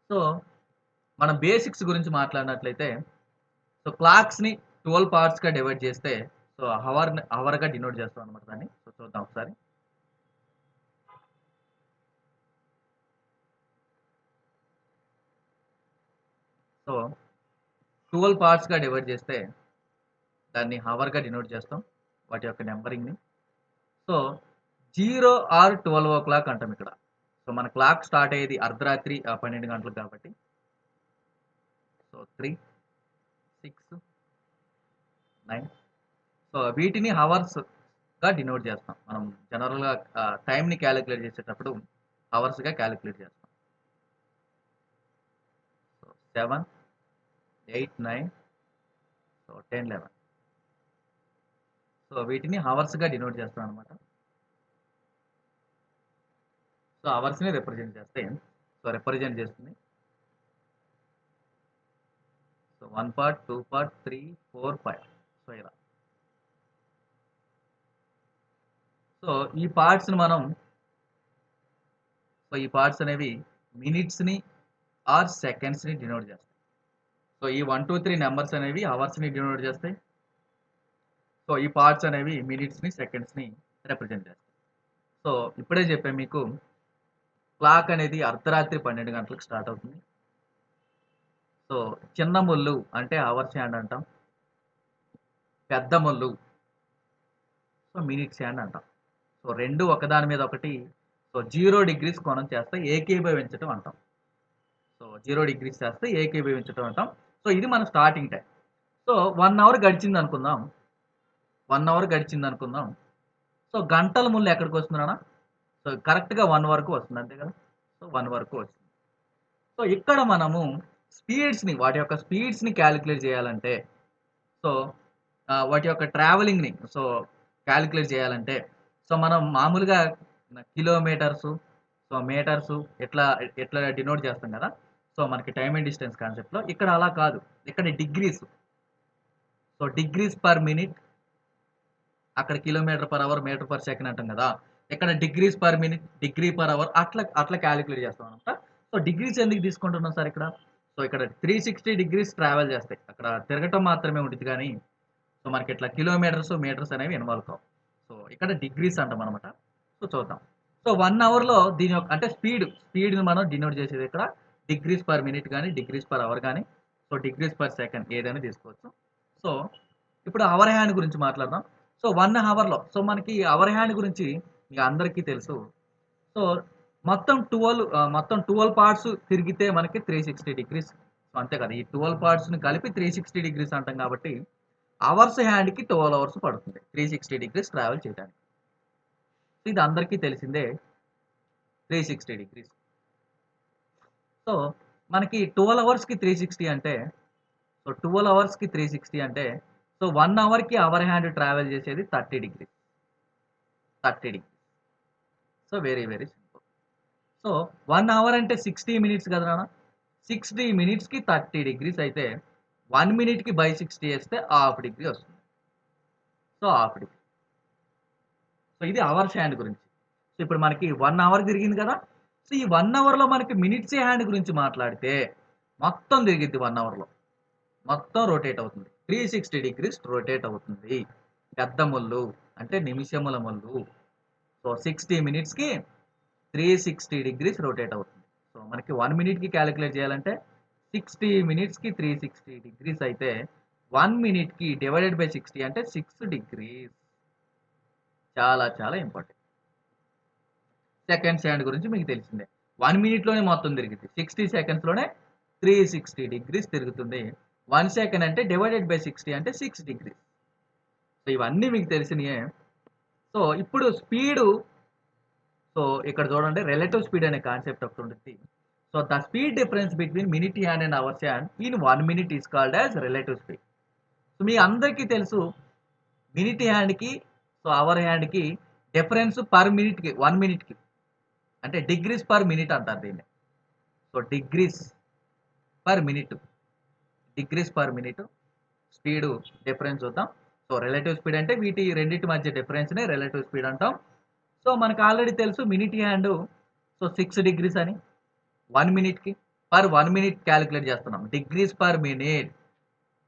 So, మనం basics గురించి మాట్లాడినట్లయితే, so, క్లాక్స్‌ని 12 పార్ట్స్‌గా డివైడ్ చేస్తే, సో, హవర్‌గా డినోట్ చేస్తామనమాట దాన్ని. సో, చూద్దాం ఒకసారి. సో, 12 పార్ట్స్‌గా డివైడ్ చేస్తే, దాన్ని హవర్‌గా డినోట్ చేస్తాం. వాటి యొక్క నంబరింగ్‌ని. సో, 0 ఆర్ 12:00 అంటాం ఇక్కడ. సో, మన క్లాక్ స్టార్ట్ అయ్యేది అర్ధరాత్రి 12 గంటలకు కాబట్టి. సో, 3, 6, 9 సో, వీటిని హవర్స్‌గా డినోట్ చేస్తాం. మనం జనరల్‌గా టైమ్‌ని కాలిక్యులేట్ చేసేటప్పుడు హవర్స్‌గా కాలిక్యులేట్ చేస్తాం. సో, 7, 8, 9 సో, 10, 11 సో, వీటిని హవర్స్‌గా డినోట్ చేస్తామనమాట. సో, అవర్స్‌ని రిప్రజెంట్ చేస్తే, సో, రిప్రజెంట్ చేస్తుంది. సో, 1 పార్ట్, 2 పార్ట్, 3, 4, 5 సో, ఇలా. సో, ఈ పార్ట్స్ అనేవి మినిట్స్‌ని ఆర్ సెకండ్స్‌ని డినోట్ చేస్తాయి. సో, ఈ 1, 2, 3 నంబర్స్ అనేవి హవర్స్‌ని డినోట్ చేస్తాయి. సో, ఈ పార్ట్స్ అనేవి మినిట్స్‌ని, సెకండ్స్‌ని రిప్రజెంట్ చేస్తాయి. సో, ఇప్పుడే చెప్పా మీకు క్లాక్ అనేది అర్ధరాత్రి 12 గంటలకు స్టార్ట్ అవుతుంది. సో, చిన్న ముల్లు అంటే అవర్స్ హ్యాండ్ అంటాం. పెద్ద ముల్లు సో, మినిట్స్ హ్యాండ్ అంటాం. సో, 2 ఒకదాని మీద ఒకటి సో, 0 డిగ్రీస్ కోణం చేస్తే ఏకీభవించటం అంటాం. సో, 0 డిగ్రీస్ చేస్తే ఏకీభవించటం అంటాం. సో, ఇది మన స్టార్టింగ్ టైం. సో, 1 అవర్ గడిచిందనుకుందాం. 1 అవర్ గడిచిందనుకుందాం. సో, గంటల ముల్లు ఎక్కడికొస్తుంది నాన్న? సో, కరెక్ట్‌గా 1 వరకు వస్తుంది. అంతే కదా! సో, 1 వరకు వస్తుంది. సో, ఇక్కడ మనము వాటి యొక్క స్పీడ్స్‌ని కాలిక్యులేట్ చేయాలంటే, సో, వాటి యొక్క ట్రావెలింగ్‌ని కాలిక్యులేట్ చేయాలంటే, సో, మనం మామూలుగా కిలోమీటర్సు, సో, మీటర్సు ఇట్లా డినోట్ చేస్తాం కదా! సో, మనకి టైమ్ అండ్ డిస్టెన్స్ కాన్సెప్ట్‌లో. ఇక్కడ అలా కాదు. ఇక్కడ degrees. So, degrees per minute అక్కడ kilometre per hour, metre per second అంటాం కదా! ఇక్కడ degrees per minute, degree per hour అట్లా కాలిక్యులేట్ చేస్తామనమాట. సో, డిగ్రీస్ ఎందుకు తీసుకుంటున్నాం సార్ ఇక్కడ? సో, ఇక్కడ 360 డిగ్రీస్ ట్రావెల్ చేస్తాయి. అక్కడ తిరగటం మాత్రమే ఉండిద్ది గానీ, సో, మనకి ఇట్లా కిలోమీటర్స్, మీటర్స్ అనేవి ఇన్వాల్వ్ కావు. సో, ఇక్కడ డిగ్రీస్ అంటామనమాట. సో, చూద్దాం. సో, 1 అవర్‌లో దీని యొక్క అంటే స్పీడ్‌ని మనం డినోట్ చేసేది ఇక్కడ డిగ్రీస్ పర్ మినిట్ గాని, డిగ్రీస్ పర్ అవర్ గాని, సో, డిగ్రీస్ పర్ సెకండ్ ఏదైనా తీసుకోవచ్చు. సో, ఇప్పుడు అవర్ హ్యాండ్ గురించి మాట్లాడదాం. సో, 1 అవర్‌లో మనకి అవర్ హ్యాండ్ గురించి మీ అందరికీ తెలుసు. సో, మొత్తం 12 పార్ట్స్ తిరిగితే మనకి 360 డిగ్రీస్. సో, అంతే కదా! ఈ 12 పార్ట్స్‌ని కలిపి 360 డిగ్రీస్ అంటాం కాబట్టి, అవర్స్ హ్యాండ్‌కి 12 అవర్స్ పడుతుంది. 360 డిగ్రీస్ ట్రావెల్ చేయడానికి. సో, ఇది అందరికీ తెలిసిందే 360 డిగ్రీస్. సో, మనకి 12 అవర్స్‌కి 360 అంటే, సో, 12 అవర్స్‌కి 360 అంటే, సో, 1 అవర్‌కి అవర్ హ్యాండ్ ట్రావెల్ చేసేది 30 degrees. 30 degrees. So, very, very simple. So, 1 hour అంటే 60 మినిట్స్ కదా నాన్న! 60 మినిట్స్‌కి 30 డిగ్రీస్ అయితే, 1 మినిట్‌కి బై 60 ఏస్తే హాఫ్ డిగ్రీ వస్తుంది. So, half degree. సో, ఇది అవర్స్ హ్యాండ్ గురించి. సో, ఇప్పుడు మనకి 1 అవర్ తిరిగింది కదా! సో, ఈ 1 అవర్‌లో మనకి మినిట్స్ హ్యాండ్ గురించి మాట్లాడితే, మొత్తం తిరిగిద్ది 1 అవర్‌లో. మొత్తం రొటేట్ అవుతుంది. 360 డిగ్రీస్ రొటేట్ అవుతుంది. పెద్ద ముల్లు అంటే నిమిషముల ముల్లు. సో, 60 మినిట్స్‌కి 360 డిగ్రీస్ రొటేట్ అవుతుంది. సో, మనకి 1 మినిట్‌కి కాలిక్యులేట్ చేయాలంటే 60 మినిట్స్‌కి 360 డిగ్రీస్ అయితే 1 మినిట్‌కి డివైడెడ్ బై 60 అంటే 6 డిగ్రీస్. చాలా చాలా ఇంపార్టెంట్. సెకండ్స్ హ్యాండ్ గురించి మీకు తెలిసిందే. 1 మినిట్‌లోనే మొత్తం తిరిగిద్ది. 60 సెకండ్స్‌లోనే 360 డిగ్రీస్ తిరుగుతుంది. 1 సెకండ్ అంటే డివైడెడ్ బై 60 అంటే 6 డిగ్రీస్. సో, ఇవన్నీ మీకు తెలిసినయే. సో, ఇప్పుడు సో, ఇక్కడ చూడండి రిలేటివ్ స్పీడ్ అనే కాన్సెప్ట్ ఒకటి ఉండిద్ది. So, the speed difference between minute hand and hours hand in 1 minute is called as relative speed. So, మీ అందరికీ తెలుసు మినిట్ హ్యాండ్‌కి, సో, అవర్ హ్యాండ్‌కి డిఫరెన్స్ పర్ మినిట్‌కి 1 మినిట్‌కి అంటే డిగ్రీస్ పర్ మినిట్ అంటారు దీన్ని. So, degrees per minute speed difference చూద్దాం. సో, రిలేటివ్ స్పీడ్ అంటే వీటి రెండిటి మధ్య డిఫరెన్స్‌నే రిలేటివ్ స్పీడ్ అంటాం. సో, మనకు ఆల్రెడీ తెలుసు మినిట్ హ్యాండ్ సో, 6 డిగ్రీస్ అని 1 మినిట్‌కి. పర్ 1 మినిట్ క్యాలిక్యులేట్ చేస్తున్నాం. Degrees per minute.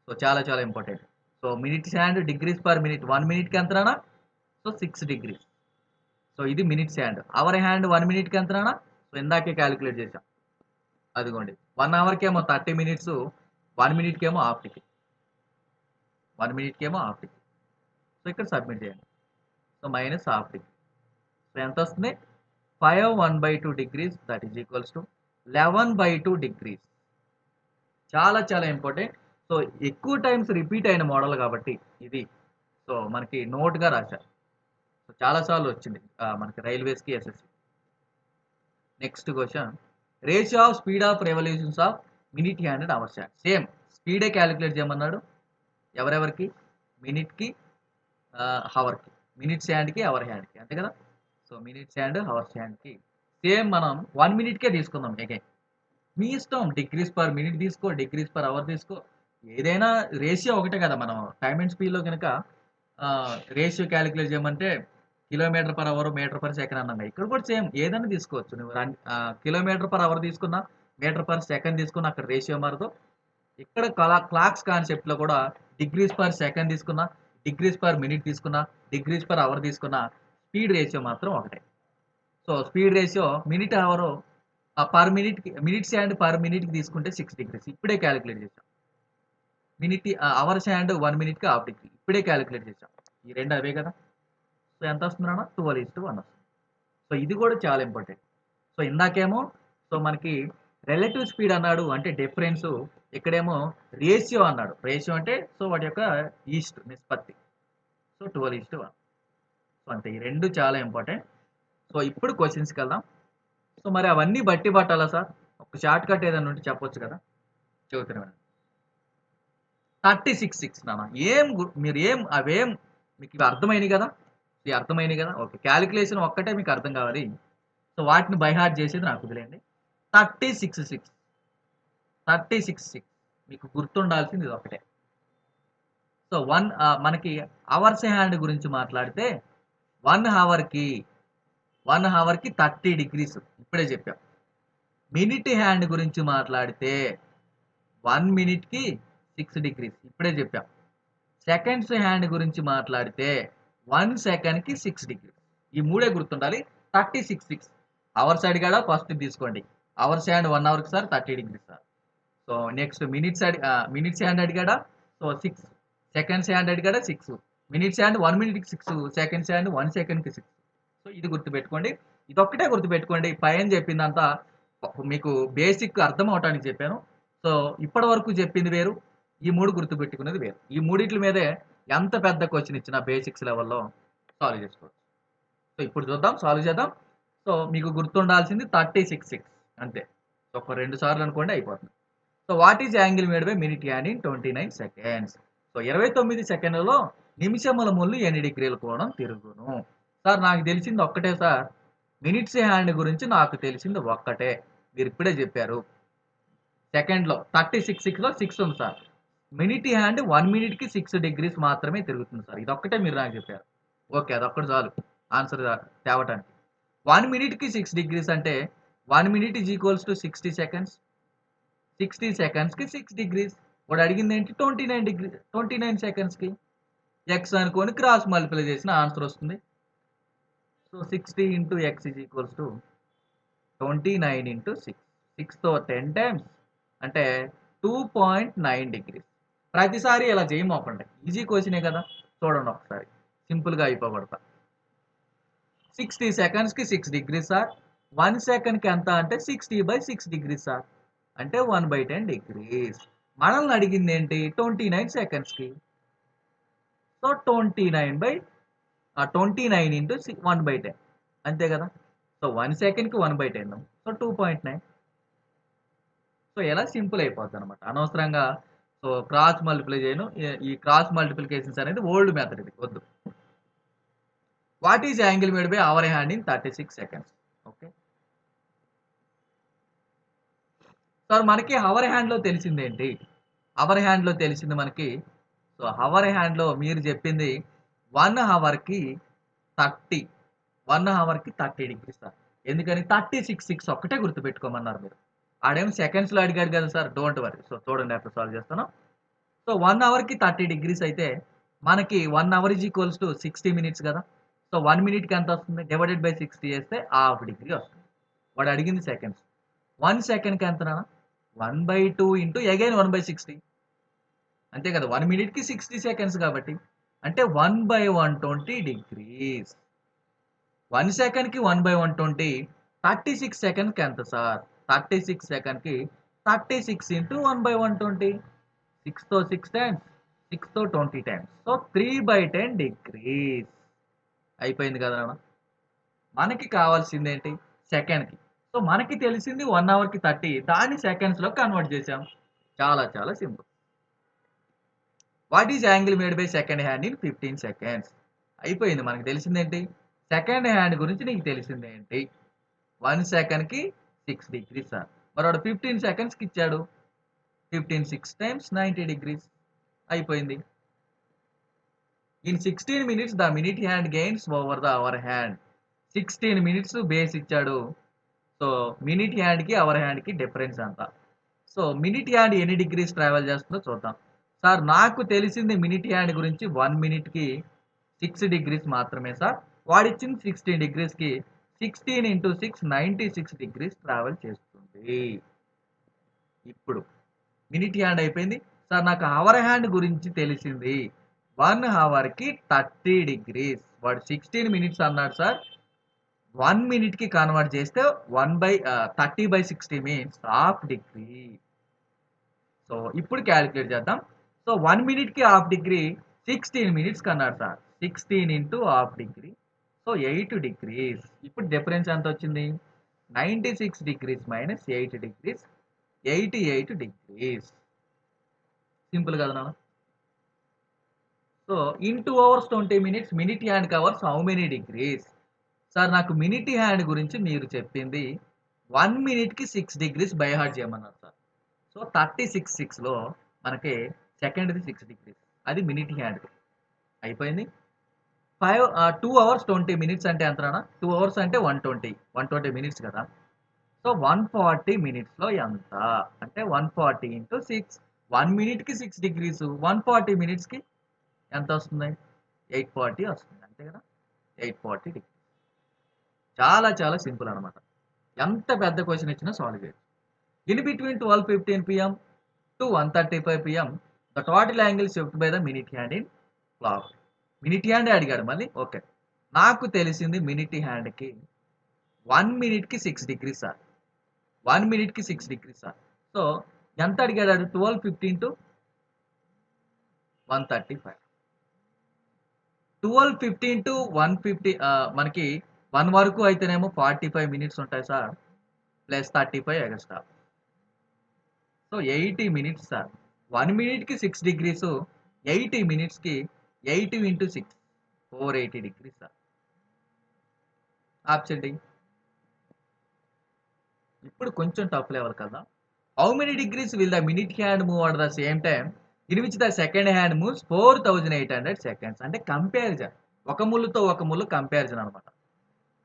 సో చాలా చాలా important. So minutes and degrees per minute 1 మినిట్‌కి ఎంత నాన్న? So 6 degrees. సో ఇది మినిట్స్ హ్యాండ్. అవర్ హ్యాండ్ 1 మినిట్‌కి ఎంత నాన్న? సో ఇందాకే క్యాలిక్యులేట్ చేసాం. అదిగోండి. 1 అవర్‌కేమో 30 మినిట్స్, 1 మినిట్‌కేమో హాఫ్ టికెట్. 1 మినిట్‌కేమో హాఫ్ టికెట్. సో ఇక్కడ సబ్మిట్ చేయండి. So minus half ticket. So ఎంతొస్తుంది? 5 1/2 degrees that is equals to 11/2 degrees. చాలా చాలా ఇంపార్టెంట్. సో ఎక్కువ టైమ్స్ రిపీట్ అయిన మోడల్ కాబట్టి ఇది. సో మనకి నోట్‌గా రాశారు. సో చాలా సార్లు వచ్చింది. మనకి రైల్వేస్‌కి, SSC. Next question. Ratio of speed of revolutions of minute hand and hour hand. Same స్పీడే క్యాలిక్యులేట్ చేయమన్నాడు. ఎవరెవరికి? మినిట్‌కి, హవర్‌కి. మినిట్స్ హ్యాండ్‌కి, అవర్ హ్యాండ్‌కి. అంతే కదా! సో మినిట్స్ హ్యాండ్, అవర్స్ హ్యాండ్‌కి సేమ్ మనం 1 మినిట్‌కే తీసుకుందాం అగైన్. మీ ఇష్టం డిగ్రీస్ పర్ మినిట్ తీసుకో, డిగ్రీస్ పర్ అవర్ తీసుకో. ఏదైనా రేషియో ఒకటే కదా! మనం టైమ్ అండ్ స్పీడ్‌లో గనక రేషియో క్యాలిక్యులేట్ చేయమంటే kilometre per hour, metre per second అన్నాం. ఇక్కడ కూడా సేమ్ ఏదైనా తీసుకోవచ్చు. నువ్వు కిలోమీటర్ పర్ అవర్ తీసుకున్నా, మీటర్ పర్ సెకండ్ తీసుకున్నా అక్కడ రేషియో మారదు. ఇక్కడ క్లాక్స్ కాన్సెప్ట్‌లో కూడా డిగ్రీస్ పర్ సెకండ్ తీసుకున్నా, డిగ్రీస్ పర్ మినిట్ తీసుకున్నా, డిగ్రీస్ పర్ అవర్ తీసుకున్నా స్పీడ్ రేషియో మాత్రం ఒకటే. So speed ratio minute, hour per మినిట్‌కి మినిట్స్ హ్యాండ్ పర్ మినిట్‌కి తీసుకుంటే 6 డిగ్రీస్. ఇప్పుడే క్యాలిక్యులేట్ చేసాం. అవర్స్ హ్యాండ్ 1 మినిట్‌కి హాఫ్ డిగ్రీ. ఇప్పుడే క్యాలిక్యులేట్ చేసాం. ఈ 2 అవే కదా! సో ఎంత వస్తుంది నాన్న? 12:1 వస్తుంది. సో ఇది కూడా చాలా ఇంపార్టెంట్. సో ఇందాకేమో సో మనకి రిలేటివ్ స్పీడ్ అన్నాడు అంటే డిఫరెన్స్. ఇక్కడేమో రేషియో అన్నాడు. రేషియో అంటే సో వాటి యొక్క నిష్పత్తి. సో 12:1. సో అంతే. ఈ 2 చాలా ఇంపార్టెంట్. సో ఇప్పుడు క్వెషన్స్‌కి వెళ్దాం. సో మరి అవన్నీ బట్టి పట్టాలా సార్? ఒక షార్ట్ కట్ ఏదైనా ఉంటే చెప్పొచ్చు కదా! చెబుతున్నా వినండి. 36 నాన్న. అవేం మీకు ఇవి అర్థమైనయి కదా! ఇవి అర్థమైనయి కదా! ఓకే. క్యాలిక్యులేషన్ ఒక్కటే మీకు అర్థం కావాలి. సో వాటిని బై హార్ట్ చేసేది నాకు వదిలేయండి. 36 36 మీకు గుర్తుండాల్సింది ఇదొక్కటే. సో మనకి అవర్స్ హ్యాండ్ గురించి మాట్లాడితే 1 హవర్‌కి 30 డిగ్రీస్ ఇప్పుడే చెప్పాం. మినిట్ హ్యాండ్ గురించి మాట్లాడితే 1 మినిట్‌కి 6 డిగ్రీస్ ఇప్పుడే చెప్పాం. సెకండ్స్ హ్యాండ్ గురించి మాట్లాడితే 1 సెకండ్‌కి 6 డిగ్రీస్. ఈ మూడే గుర్తుండాలి. 36 అవర్స్ అడిగాడా ఫస్ట్ తీసుకోండి. అవర్స్ హ్యాండ్ 1 అవర్‌కి sir 30 degrees sir. So next minutes hand అడిగాడా? సో 6 సెకండ్స్ హ్యాండ్ అడిగాడా? 6 మినిట్స్ హ్యాండ్ 1 మినిట్‌కి 6 సెకండ్స్ హ్యాండ్ 1 సెకండ్‌కి 6. సో ఇది గుర్తుపెట్టుకోండి. ఇదొక్కటే గుర్తుపెట్టుకోండి. పైన చెప్పిందంతా మీకు బేసిక్ అర్థం అవటానికి చెప్పాను. సో ఇప్పటి వరకు చెప్పింది వేరు. ఈ 3 గుర్తుపెట్టుకునేది వేరు. ఈ మూడిట్ల మీదే ఎంత పెద్ద క్వెషన్ ఇచ్చినా బేసిక్స్ లెవెల్‌లో సాల్వ్ చేసుకోవచ్చు. సో ఇప్పుడు చూద్దాం, సాల్వ్ చేద్దాం. సో మీకు గుర్తుండాల్సింది 36 అంతే. సో ఒక 2 సార్లు అనుకోండి అయిపోతుంది. So what is angle made by minute hand in 29 seconds? So 29 సెకండ్లలో నిమిషముల ముళ్ళు ఎన్ని డిగ్రీల కోణం తిరుగును? సార్ నాకు తెలిసింది ఒక్కటే సార్. మినిట్స్ హ్యాండ్ గురించి నాకు తెలిసింది ఒక్కటే. మీరు ఇప్పుడే చెప్పారు. సెకండ్‌లో 36లో 6 ఉంది సార్. మినిట్ హ్యాండ్ 1 మినిట్‌కి 6 డిగ్రీస్ మాత్రమే తిరుగుతుంది సార్. ఇదొక్కటే మీరు నాకు చెప్పారు. ఓకే. అదొక్కటి చాలు ఆన్సర్ తేవటానికి. 1 మినిట్‌కి 6 డిగ్రీస్ అంటే 1 minute is equals to 60 seconds. 60 సెకండ్స్‌కి 6 degrees. వాడు అడిగిందేంటి 29 సెకండ్స్‌కి. ఎక్స్ అనుకోని క్రాస్ మల్టిప్లై చేసిన ఆన్సర్ వస్తుంది. So 60 into X is equals to 29 into 6. 6తో 10 times అంటే 2.9 డిగ్రీస్. ప్రతిసారి ఇలా చేయమోకండి. ఈజీ క్వెషనే కదా! చూడండి ఒకసారి. సింపుల్‌గా అయిపోగొడతా. 60 సెకండ్స్‌కి 6 డిగ్రీస్ సార్. 1 సెకండ్‌కి ఎంత అంటే 60/6 డిగ్రీస్ సార్. అంటే 1/10 డిగ్రీస్. మనల్ని అడిగింది ఏంటి 29 సెకండ్స్‌కి. సో 29 ఇంటూ 1/10 అంతే కదా! సో 1 సెకండ్‌కి 1/10 సో 2.9. సో ఇలా సింపుల్ అయిపోద్దనమాట. అనవసరంగా సో క్రాస్ మల్టిప్లై చేయను. ఈ క్రాస్ మల్టిప్లికేషన్స్ అనేది ఓల్డ్ మెథడ్ ఇది వద్దు. What is angle made by our hand in 36 seconds? Okay. Sir మనకి హవర్ హ్యాండ్‌లో తెలిసిందేంటి? హవర్ హ్యాండ్‌లో తెలిసింది మనకి సో హవర్ హ్యాండ్‌లో మీరు చెప్పింది 1 హవర్‌కి 30 1 హవర్‌కి 30 డిగ్రీస్ సార్. ఎందుకని 36 ఒక్కటే గుర్తుపెట్టుకోమన్నారు మీరు. ఆడేమో సెకండ్స్‌లో అడిగాడు కదా సార్. Don't worry. సో, చూడండి ఎట్లా సాల్వ్ చేస్తానో. సో, 1 అవర్‌కి 30 డిగ్రీస్ అయితే, మనకి 1 hour is equals to 60 minutes కదా! సో, 1 మినిట్‌కి ఎంతొస్తుంది? డివైడెడ్ బై 60 చేస్తే హాఫ్ డిగ్రీ వస్తుంది. వాడు అడిగింది సెకండ్స్. 1 సెకండ్‌కి ఎంత నాన్న? 1/2 ఇంటూ అగైన్ 1/60. అంతే కదా! 1 మినిట్‌కి 60 సెకండ్స్ కాబట్టి. అంటే 1/120 డిగ్రీస్. 1 సెకండ్‌కి 1/120 36 సెకండ్‌కి ఎంత సార్? 36 సెకండ్‌కి 36 ఇంటూ 1/120. 6తో 6 టైమ్స్, 6తో 20 టైమ్స్. So, 3/10 degrees. అయిపోయింది కదా నాన్న! మనకి కావాల్సిందేంటి? సెకండ్‌కి. సో, మనకి తెలిసింది 1 అవర్‌కి 30. దాన్ని సెకండ్స్‌లో కన్వర్ట్ చేసాం. చాలా చాలా simple. What is angle made by second hand in 15 seconds? అయిపోయింది. మనకు తెలిసిందేంటి? సెకండ్ హ్యాండ్ గురించి నీకు తెలిసిందేంటి? 1 సెకండ్‌కి 6 డిగ్రీస్ సార్. మరి వాడు 15 సెకండ్స్‌కి ఇచ్చాడు. 15 6 టైమ్స్ 90 డిగ్రీస్. అయిపోయింది. In 16 minutes the minute hand gains over the hour hand. 16 minutes base ఇచ్చాడు. సో, మినిట్ హ్యాండ్‌కి, అవర్ హ్యాండ్‌కి డిఫరెన్స్ ఎంత? సో, మినిట్ హ్యాండ్ ఎన్ని డిగ్రీస్ ట్రావెల్ చేస్తుందో చూద్దాం. సార్ నాకు తెలిసింది మినిట్ హ్యాండ్ గురించి 1 మినిట్‌కి 6 డిగ్రీస్ మాత్రమే సార్. వాడిచ్చింది 16 డిగ్రీస్‌కి 16 ఇంటూ 6 96 డిగ్రీస్ ట్రావెల్ చేస్తుంది. ఇప్పుడు మినిట్ హ్యాండ్ అయిపోయింది. సార్ నాకు అవర్ హ్యాండ్ గురించి తెలిసింది. 1 అవర్‌కి 30 డిగ్రీస్. వాడు 16 మినిట్స్ అన్నాడు సార్. 1 మినిట్‌కి కన్వర్ట్ చేస్తే 30/60 మీన్స్ హాఫ్ డిగ్రీ. సో, ఇప్పుడు క్యాలిక్యులేట్ చేద్దాం. సో, 1 మినిట్‌కి హాఫ్ డిగ్రీ 16 మినిట్స్‌కి అన్నాడు sir. 16 into half degree. So, 8 degrees. ఇప్పుడు డిఫరెన్స్ ఎంతొచ్చింది? 96 degrees minus 8 degrees 88 degrees. Simple కదా నాన్న? So, in 2 hours 20 minutes minute hand covers how many degrees? Sir నాకు మినిట్ హ్యాండ్ గురించి మీరు చెప్పింది 1 మినిట్‌కి 6 డిగ్రీస్ బై హార్ట్ చేయమన్నారు సార్. సో, 36 6లో మనకి సెకండ్‌ది 6 డిగ్రీస్. అది మినిట్ హ్యాండ్‌ది. అయిపోయింది. 2 అవర్స్ 20 మినిట్స్ అంటే ఎంత నాన్న? 2 అవర్స్ అంటే 120 మినిట్స్ కదా! సో, 140 మినిట్స్‌లో ఎంత? అంటే 140 ఇంటూ 6 1 మినిట్‌కి 6 డిగ్రీస్. 140 మినిట్స్‌కి ఎంతొస్తుంది? 840 వస్తుంది. అంతే కదా! 840 డిగ్రీస్. చాలా చాలా సింపుల్ అనమాట. ఎంత పెద్ద క్వెషన్ ఇచ్చినా సాల్వ్ చేయొచ్చు. In between 12:15 PM to 1:35 PM the total angle shift by the minute hand in clock. Minute హ్యాండే అడిగాడు మళ్ళీ. ఓకే. నాకు తెలిసింది మినిట్ హ్యాండ్‌కి 1 మినిట్‌కి 6 డిగ్రీస్ సార్. 1 మినిట్‌కి 6 డిగ్రీస్ సార్. సో, ఎంత అడిగాడు ఆడు? 12:15 టు 1:35. 12:15 టు 1:50 మనకి 1 వరకు అయితేనేమో 45 మినిట్స్ ఉంటాయి sir. Plus 35 extra. So, 80 minutes sir. 1 మినిట్‌కి 6 డిగ్రీస్ 80 మినిట్స్‌కి 80 into 6 480 degrees sir. Option D. ఇప్పుడు కొంచెం టఫ్ లెవెల్ కదా! How many degrees will the minute hand move at the same time in which the second hand moves 4800 seconds. అంటే comparison. ఒక ముల్లుతో ఒక ముల్లు కంపారిజన్ అనమాట.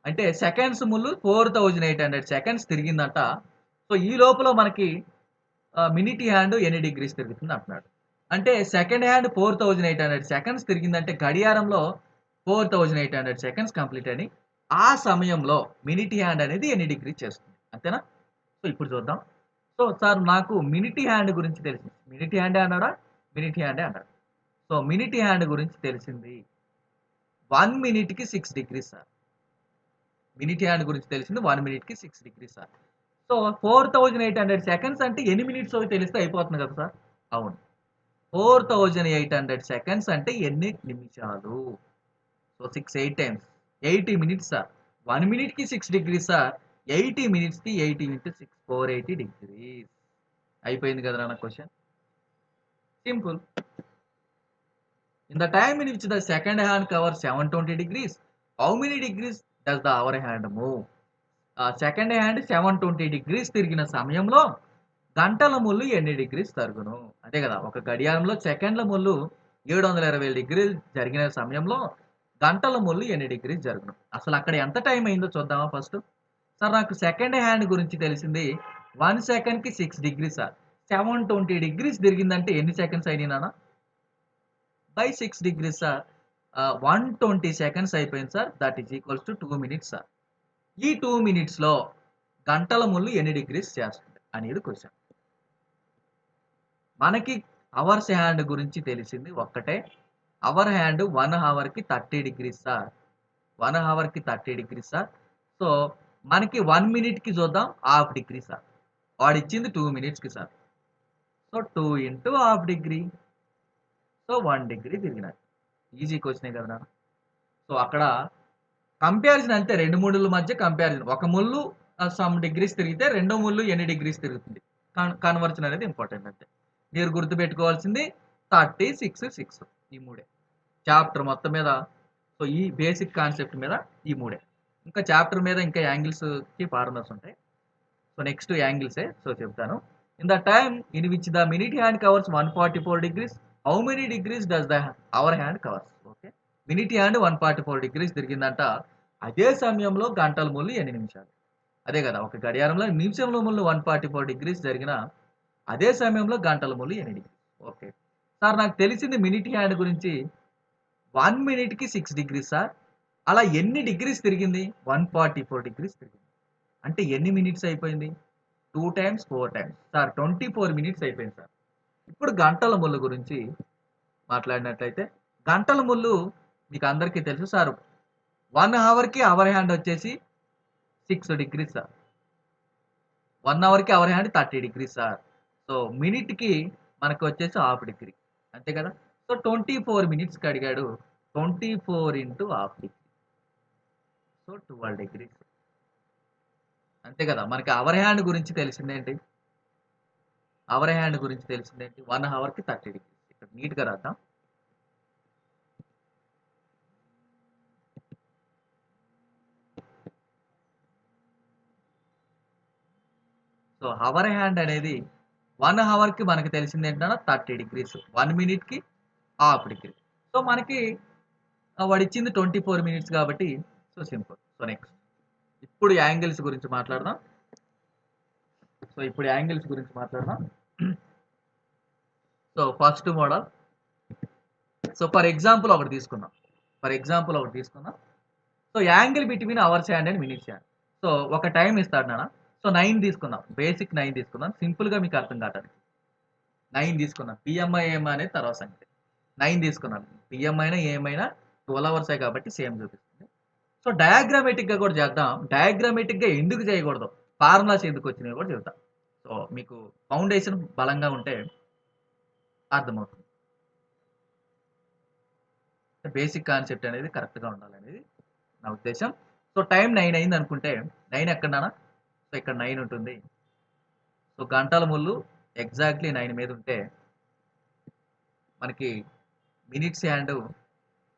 అంటే సెకండ్స్ ముల్లు 4800 సెకండ్స్ తిరిగిందంట. సో, ఈ లోపల మనకి మినిట్ హ్యాండ్ ఎన్ని డిగ్రీస్ తిరుగుతుంది అంటున్నాడు. అంటే సెకండ్ హ్యాండ్ 4800 సెకండ్స్ తిరిగిందంటే గడియారంలో 4800 సెకండ్స్ కంప్లీట్ అని. ఆ సమయంలో మినిట్ హ్యాండ్ అనేది ఎన్ని డిగ్రీస్ చేస్తుంది. అంతేనా? సో, ఇప్పుడు చూద్దాం. సో, సార్ నాకు మినిట్ హ్యాండ్ గురించి తెలిసింది. మినిట్ హ్యాండే అన్నాడా? మినిట్ హ్యాండే అన్నాడు. సో, మినిట్ హ్యాండ్ గురించి తెలిసింది 1 మినిట్‌కి 6 డిగ్రీస్ సార్. మినిట్ హ్యాండ్ గురించి తెలిసింది 1 మినిట్‌కి 6 డిగ్రీస్ సార్. సో, 4800 సెకండ్స్ అంటే ఎన్ని మినిట్సో తెలిస్తే అయిపోతుంది కదా సార్! అవును. 4800 సెకండ్స్ అంటే ఎన్ని నిమిషాలు? So, 6 8 times 80 minutes sir. 1 మినిట్‌కి 6 డిగ్రీస్ సార్. 80 మినిట్స్‌కి 80 ఇంటూ 6 480 డిగ్రీస్. అయిపోయింది కదరా నా question. Simple. In the time in which the second hand covers 720 degrees, how many degrees does the hour hand move? Second hand 720 degrees తిరిగిన సమయంలో గంటల ముల్లు ఎన్ని degrees తరుగును? అంతే కదా! ఒక గడియారంలో సెకండ్ల ముల్లు 720 డిగ్రీలు జరిగిన సమయంలో గంటల ముల్లు ఎన్ని డిగ్రీస్ జరుగును? అసలు అక్కడ ఎంత టైం అయిందో చూద్దామా ఫస్ట్? సార్ నాకు సెకండ్ హ్యాండ్ గురించి తెలిసింది 1 సెకండ్కి 6 డిగ్రీస్ సార్. 720 డిగ్రీస్ తిరిగిందంటే ఎన్ని సెకండ్స్ అయినాయి నాన్న? By 6 degrees sir. 120 సెకండ్స్ అయిపోయింది sir. That is equals to 2 minutes sir. ఈ 2 మినిట్స్‌లో గంటల ముళ్ళు ఎన్ని డిగ్రీస్ చేస్తుంది అనేది క్వెషన్. మనకి అవర్స్ హ్యాండ్ గురించి తెలిసింది ఒక్కటే. అవర్ హ్యాండ్ 1 అవర్‌కి 30 డిగ్రీస్ సార్. 1 అవర్‌కి 30 డిగ్రీస్ సార్. సో, మనకి 1 మినిట్‌కి చూద్దాం హాఫ్ డిగ్రీ సార్. వాడిచ్చింది 2 మినిట్స్‌కి sir. So, 2 into half degree. So, 1 degree తిరిగినట్టు. ఈజీ క్వెషనే కదా నాన్న. సో, అక్కడ కంపారిజన్ అంతే 2 ముళ్ళుల మధ్య కంపారిజన్. ఒక ముల్లు సమ్ డిగ్రీస్ తిరిగితే రెండో ముల్లు ఎన్ని డిగ్రీస్ తిరుగుతుంది. కన్వర్షన్ అనేది ఇంపార్టెంట్ అంతే. మీరు గుర్తుపెట్టుకోవాల్సింది 30, 6, 6 ఈ మూడే. చాప్టర్ మొత్తం మీద సో, ఈ బేసిక్ కాన్సెప్ట్ మీద ఈ మూడే. ఇంకా చాప్టర్ మీద ఇంకా యాంగిల్స్‌కి ఫార్ములాస్ ఉంటాయి. సో, నెక్స్ట్ యాంగిల్సే. సో, చెప్తాను. In the time in which the minute hand covers 144 degrees, how many degrees does the hour hand covers? Okay. Minute hand 144 degrees తిరిగిందంట. అదే సమయంలో గంటల ముళ్ళు ఎన్ని నిమిషాలు? అదే కదా! ఒక గడియారంలో నిమిషంలో ముళ్ళు 144 డిగ్రీస్ జరిగిన అదే సమయంలో గంటల ముళ్ళు ఎన్ని డిగ్రీస్? ఓకే. సార్ నాకు తెలిసింది మినిట్ హ్యాండ్ గురించి 1 మినిట్‌కి 6 డిగ్రీస్ సార్. అలా ఎన్ని డిగ్రీస్ తిరిగింది? 144 డిగ్రీస్ తిరిగింది. అంటే ఎన్ని మినిట్స్ అయిపోయింది? 2 టైమ్స్, 4 టైమ్స్. సార్ 24 మినిట్స్ అయిపోయింది సార్. ఇప్పుడు గంటల ముళ్ళు గురించి మాట్లాడినట్లయితే, గంటల ముళ్ళు మీకు అందరికీ తెలుసు సార్. 1 అవర్‌కి అవర్ హ్యాండ్ వచ్చేసి 6 డిగ్రీస్ సార్. 1 అవర్‌కి hour hand 30 degrees sir. So, మినిట్‌కి మనకు వచ్చేసి హాఫ్ డిగ్రీ. అంతే కదా! సో, 24 మినిట్స్‌కి అడిగాడు. 24 into half degree. So, 12 degrees. అంతే కదా! మనకి అవర్ హ్యాండ్ గురించి తెలిసిందేంటి? అవర్ హ్యాండ్ గురించి తెలిసిందేంటి? 1 అవర్‌కి 30 డిగ్రీస్. ఇక్కడ నీట్‌గా రాద్దాం. సో, అవర్ హ్యాండ్ అనేది 1 అవర్‌కి మనకు తెలిసిందేంటన్నా 30 డిగ్రీస్. 1 మినిట్‌కి హాఫ్ డిగ్రీ. సో, మనకి వాడిచ్చింది 24 మినిట్స్ కాబట్టి సో, సింపుల్. So, next. ఇప్పుడు యాంగిల్స్ గురించి మాట్లాడదాం. సో, ఇప్పుడు యాంగిల్స్ గురించి మాట్లాడదాం. So, first model. So, for example ఒకటి తీసుకుందాం. So, angle between hours hand and minutes hand. So, ఒక టైమ్ ఇస్తాడు నాన్న. సో, 9 తీసుకుందాం. బేసిక్ 9 తీసుకుందాం. సింపుల్‌గా మీకు అర్థం కావడానికి. 9 తీసుకున్నాం. పిఎంఐ, ఏఎంఐ అనేది తర్వాత సంగతి. 9 తీసుకున్నాను. పిఎంఐనా, ఏఎంఐనా 12 అవర్సే కాబట్టి సేమ్ చూపిస్తుంది. సో, డయాగ్రామేటిక్‌గా కూడా చేద్దాం. డయాగ్రామేటిక్‌గా ఎందుకు చేయకూడదు? ఫార్ములాస్ ఎందుకు వచ్చినాయో కూడా చెప్తా. సో, మీకు ఫౌండేషన్ బలంగా ఉంటే అర్థమవుతుంది. బేసిక్ కాన్సెప్ట్ అనేది కరెక్ట్‌గా ఉండాలనేది నా ఉద్దేశ్యం. సో, టైం 9 అయింది అనుకుంటే 9 ఎక్కడ నాన్న? సో, ఇక్కడ 9 ఉంటుంది. సో, గంటల ముళ్ళు ఎగ్జాక్ట్‌లీ 9 మీద ఉంటే మనకి మినిట్స్ హ్యాండ్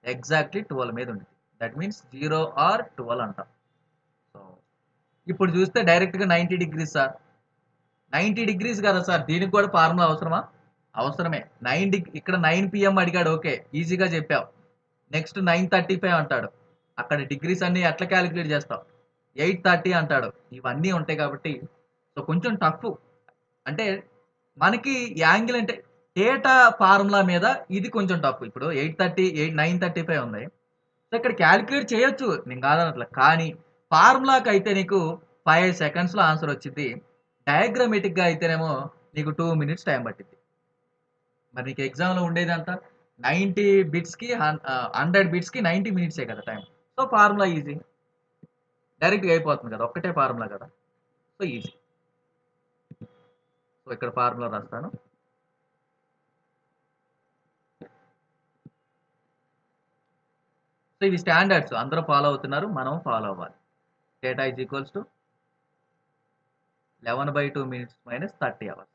ఎగ్జాక్ట్‌లీ 12 మీద ఉంది. దట్ మీన్స్ 0 ఆర్ 12 అంటాం. సో, ఇప్పుడు చూస్తే డైరెక్ట్‌గా 90 డిగ్రీస్ సార్. 90 డిగ్రీస్ కదా సార్! దీనికి కూడా ఫార్ములా అవసరమా? అవసరమే. ఇక్కడ 9 పీఎం అడిగాడు ఓకే. ఈజీగా చెప్పావు. నెక్స్ట్ 9:35 అంటాడు. అక్కడ డిగ్రీస్ అన్నీ ఎట్లా కాలిక్యులేట్ చేస్తావు? 8:30 అంటాడు. ఇవన్నీ ఉంటాయి కాబట్టి సో, కొంచెం టఫ్. అంటే మనకి యాంగిల్ అంటే డేటా ఫార్ములా మీద ఇది కొంచెం టఫ్. ఇప్పుడు 9:35 ఉంది. సో, ఇక్కడ కాలిక్యులేట్ చేయొచ్చు. నేను కాదనట్లే. కానీ ఫార్ములాకైతే నీకు 5 సెకండ్స్‌లో ఆన్సర్ వచ్చిద్ది. డయాగ్రామేటిక్‌గా అయితేనేమో నీకు 2 మినిట్స్ టైం పట్టిద్ది. మరి నీకు ఎగ్జామ్‌లో ఉండేదంతా 90 బిట్స్‌కి 100 బిట్స్‌కి 90 మినిట్సే కదా టైం. So, formula easy. డైరెక్ట్‌గా అయిపోతుంది కదా! ఒక్కటే ఫార్ములా కదా! So, easy. సో, ఇక్కడ ఫార్ములా రాస్తాను. సో, ఇవి స్టాండర్డ్స్ అందరూ ఫాలో అవుతున్నారు. మనం ఫాలో అవ్వాలి. Theta is equals to 11/2 minutes minus 30 hours.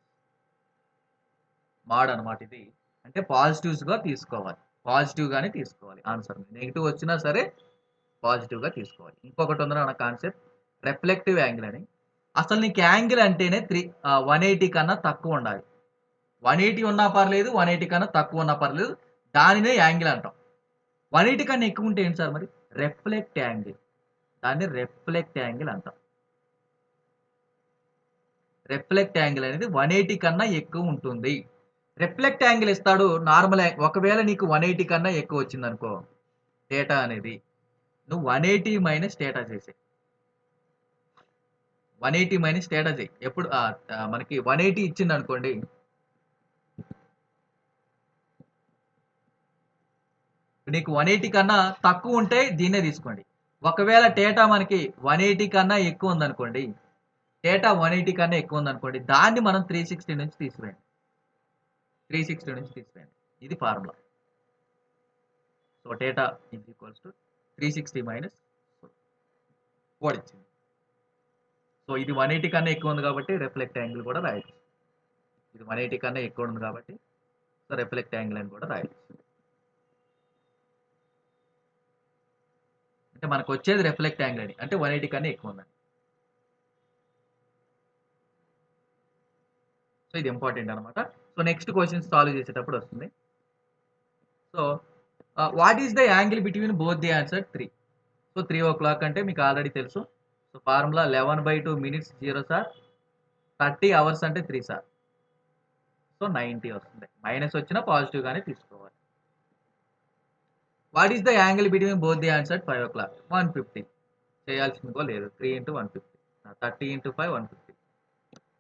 Mod అనమాట ఇది. అంటే పాజిటివ్స్‌గా తీసుకోవాలి. పాజిటివ్‌గానే తీసుకోవాలి ఆన్సర్‌ని. నెగెటివ్ వచ్చినా సరే పాజిటివ్‌గా తీసుకోవాలి. ఇంకొకటి ఉంది నా కాన్సెప్ట్ రిఫ్లెక్టివ్ యాంగిల్ అని. అసలు నీకు యాంగిల్ అంటేనే 180 కన్నా తక్కువ ఉండాలి. 180 ఉన్నా పర్లేదు, 180 కన్నా తక్కువ ఉన్నా పర్లేదు. దానినే యాంగిల్ అంటాం. 180 కన్నా ఎక్కువ ఉంటే ఏంటి సార్ మరి? Reflect angle. దాన్ని రిఫ్లెక్ట్ యాంగిల్ అంటాం. రిఫ్లెక్ట్ యాంగిల్ అనేది 180 కన్నా ఎక్కువ ఉంటుంది. రిఫ్లెక్ట్ యాంగిల్ ఇస్తాడు నార్మల్ ఒకవేళ నీకు 180 కన్నా ఎక్కువ వచ్చిందనుకో డేటా అనేది నువ్వు 180 మైనస్ డేటా చేసేయి. 180 మైనస్ డేటా చేయి. ఎప్పుడు మనకి 180 ఇచ్చిందనుకోండి నీకు 180 కన్నా తక్కువ ఉంటే దీన్నే తీసుకోండి. ఒకవేళ డేటా మనకి 180 కన్నా ఎక్కువ ఉందనుకోండి డేటా 180 కన్నా ఎక్కువ ఉందనుకోండి దాన్ని మనం 360 నుంచి తీసివేయండి. 360 నుంచి తీసివేయండి. ఇది formula. So data is equals to 360 minus 4 ఇచ్చింది. సో ఇది 180 కన్నా ఎక్కువ ఉంది కాబట్టి రిఫ్లెక్ట్ యాంగిల్ కూడా రాయొచ్చు. ఇది 180 కన్నా ఎక్కువ ఉంది కాబట్టి సో రిఫ్లెక్ట్ యాంగిల్ అని కూడా రాయొచ్చు. అంటే మనకు వచ్చేది రిఫ్లెక్ట్ యాంగిల్ అని అంటే 180 కన్నా ఎక్కువ ఉందని. సో ఇది ఇంపార్టెంట్ అనమాట. సో నెక్స్ట్ క్వశ్చన్ సాల్వ్ చేసేటప్పుడు వస్తుంది. So what is the angle between both the answer 3. So 3 o'clock అంటే మీకు ఆల్రెడీ తెలుసు. So formula 11/2 minutes 0 sir 30 hours అంటే 3 సార్. సో 90 వస్తుంది. మైనస్ వచ్చినా పాజిటివ్ గానే తీసుకోవాలి. What is the angle between both the answer 5 o'clock 150. చేయాల్సిందిగో లేదు 3 into 150 30 into 5 150.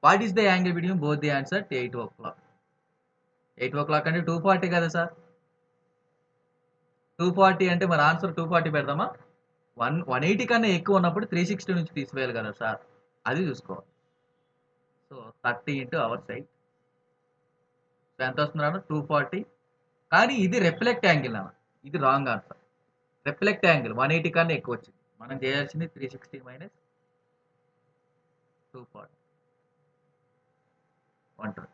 What is the angle between both the answer 8 o'clock. 8 o'clock అంటే 240 కదా sir. 240 అంటే మరి ఆన్సర్ 240 పెడదామా? 180 కన్నా ఎక్కువ ఉన్నప్పుడు 360 నుంచి తీసివేయాలి కదా సార్. అది చూసుకోవాలి. So 30 into hours 8. సో ఎంత వస్తున్నారు 240. కానీ ఇది రిఫ్లెక్ట్ యాంగిల్ అన్న. ఇది రాంగ్ ఆన్సర్. రిఫ్లెక్ట్ యాంగిల్ 180 కన్నా ఎక్కువ వచ్చింది. మనం చేయాల్సింది 360 మైనస్ 240 120.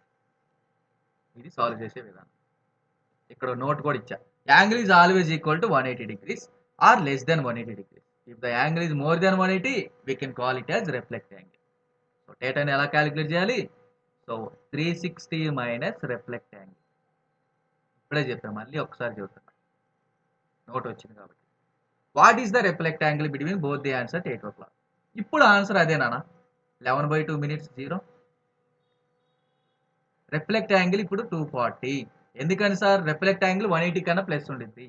ఇది సాల్వ్ చేసే విధానం. ఇక్కడ నోట్ కూడా ఇచ్చా. Angle is always equal to 180 degrees or less than 180 degrees. If the angle is more than 180 we can call it as reflect angle. So డేటాని ఎలా క్యాలిక్యులేట్ చేయాలి? So 360 minus reflect angle. ఇప్పుడే చెప్పాను, మళ్ళీ ఒకసారి చెబుతున్నా, నోట్ వచ్చింది కాబట్టి. What is the reflect angle between both the answer 8 o'clock. ఇప్పుడు ఆన్సర్ అదేనా? 11/2 minutes 0. రిఫ్లెక్ట్ యాంగిల్ ఇప్పుడు 240. ఎందుకని సార్? రిఫ్లెక్ట్ యాంగిల్ 180 కన్నా ప్లస్ ఉండిద్ది.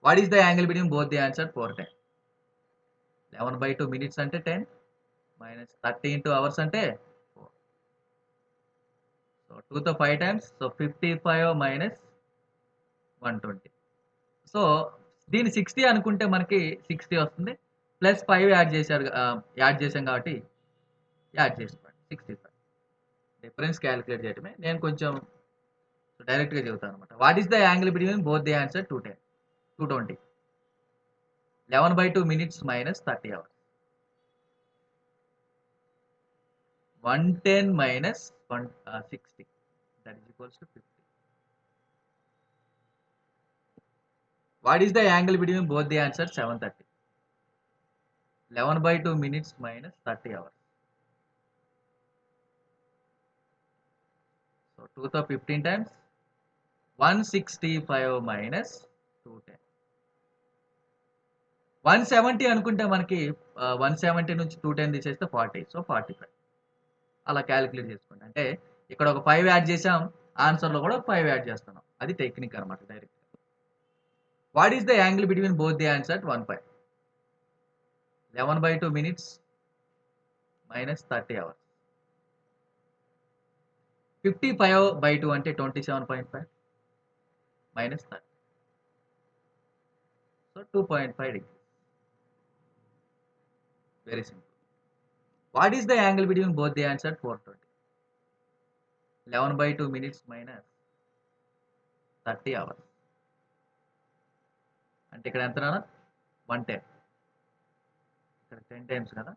What is the angle between both the answer 410. 11/2 minutes అంటే 10 మైనస్ 30 into hours అంటే 4. సో 2తో 5 times. So 55 minus 120. So దీన్ని 60 అనుకుంటే మనకి 60 వస్తుంది. ప్లస్ 5 యాడ్ చేసాం కాబట్టి యాడ్ చేసుకోండి 65. డిఫరెన్స్ క్యాలిక్యులేట్ చేయడమే. నేను కొంచెం డైరెక్ట్గా చెబుతాను అనమాట. What is the angle between both the answer 220. 11/2 minutes minus 30 hours. 110 minus 60 that is equals to 50. What is the angle between both the answers? 730. 11/2 minutes minus 30 hours. So 2తో 15 times. 165 minus 210. 170 అనుకుంటే మనకి 170 నుంచి 210 తీసేస్తే 40. సో 45. అలా calculate చేసుకోండి. అంటే ఇక్కడ ఒక 5 యాడ్ చేసాం, ఆన్సర్లో కూడా 5 యాడ్ చేస్తున్నాం. అది టెక్నిక్ అనమాట direct. What is the angle between both the answer 1/5. 11/2 minutes minus 30 hours. 55/2 అంటే 27.5 minus 30. So 2.5 degrees. Very simple. What is the angle between both the answer 420. 11/2 minutes minus 30 hours. అంటే ఇక్కడ ఎంత 110. ఇక్కడ 10 times కదా.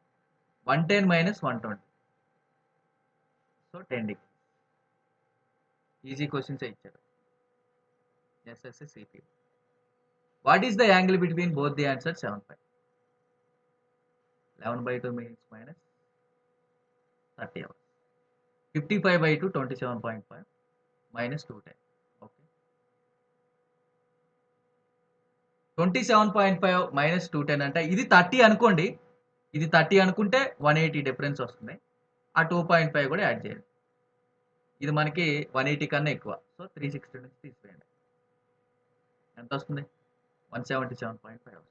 110 minus 120. So 10 degrees. Easy questions ఇచ్చారు. SSC CP. What is the angle between both the answer 7/5. 11/2 minutes minus 30 hours. 55/2 27.5 minus 210. Okay. 27.5 minus 210 అంటే ఇది 30 అనుకోండి. ఇది 30 అనుకుంటే 180 డిఫరెన్స్ వస్తుంది. ఆ 2.5 కూడా యాడ్ చేయండి. ఇది మనకి 180 కన్నా ఎక్కువ. సో 360 నుంచి తీసివేయండి. ఎంత వస్తుంది? 177.5 వస్తుంది.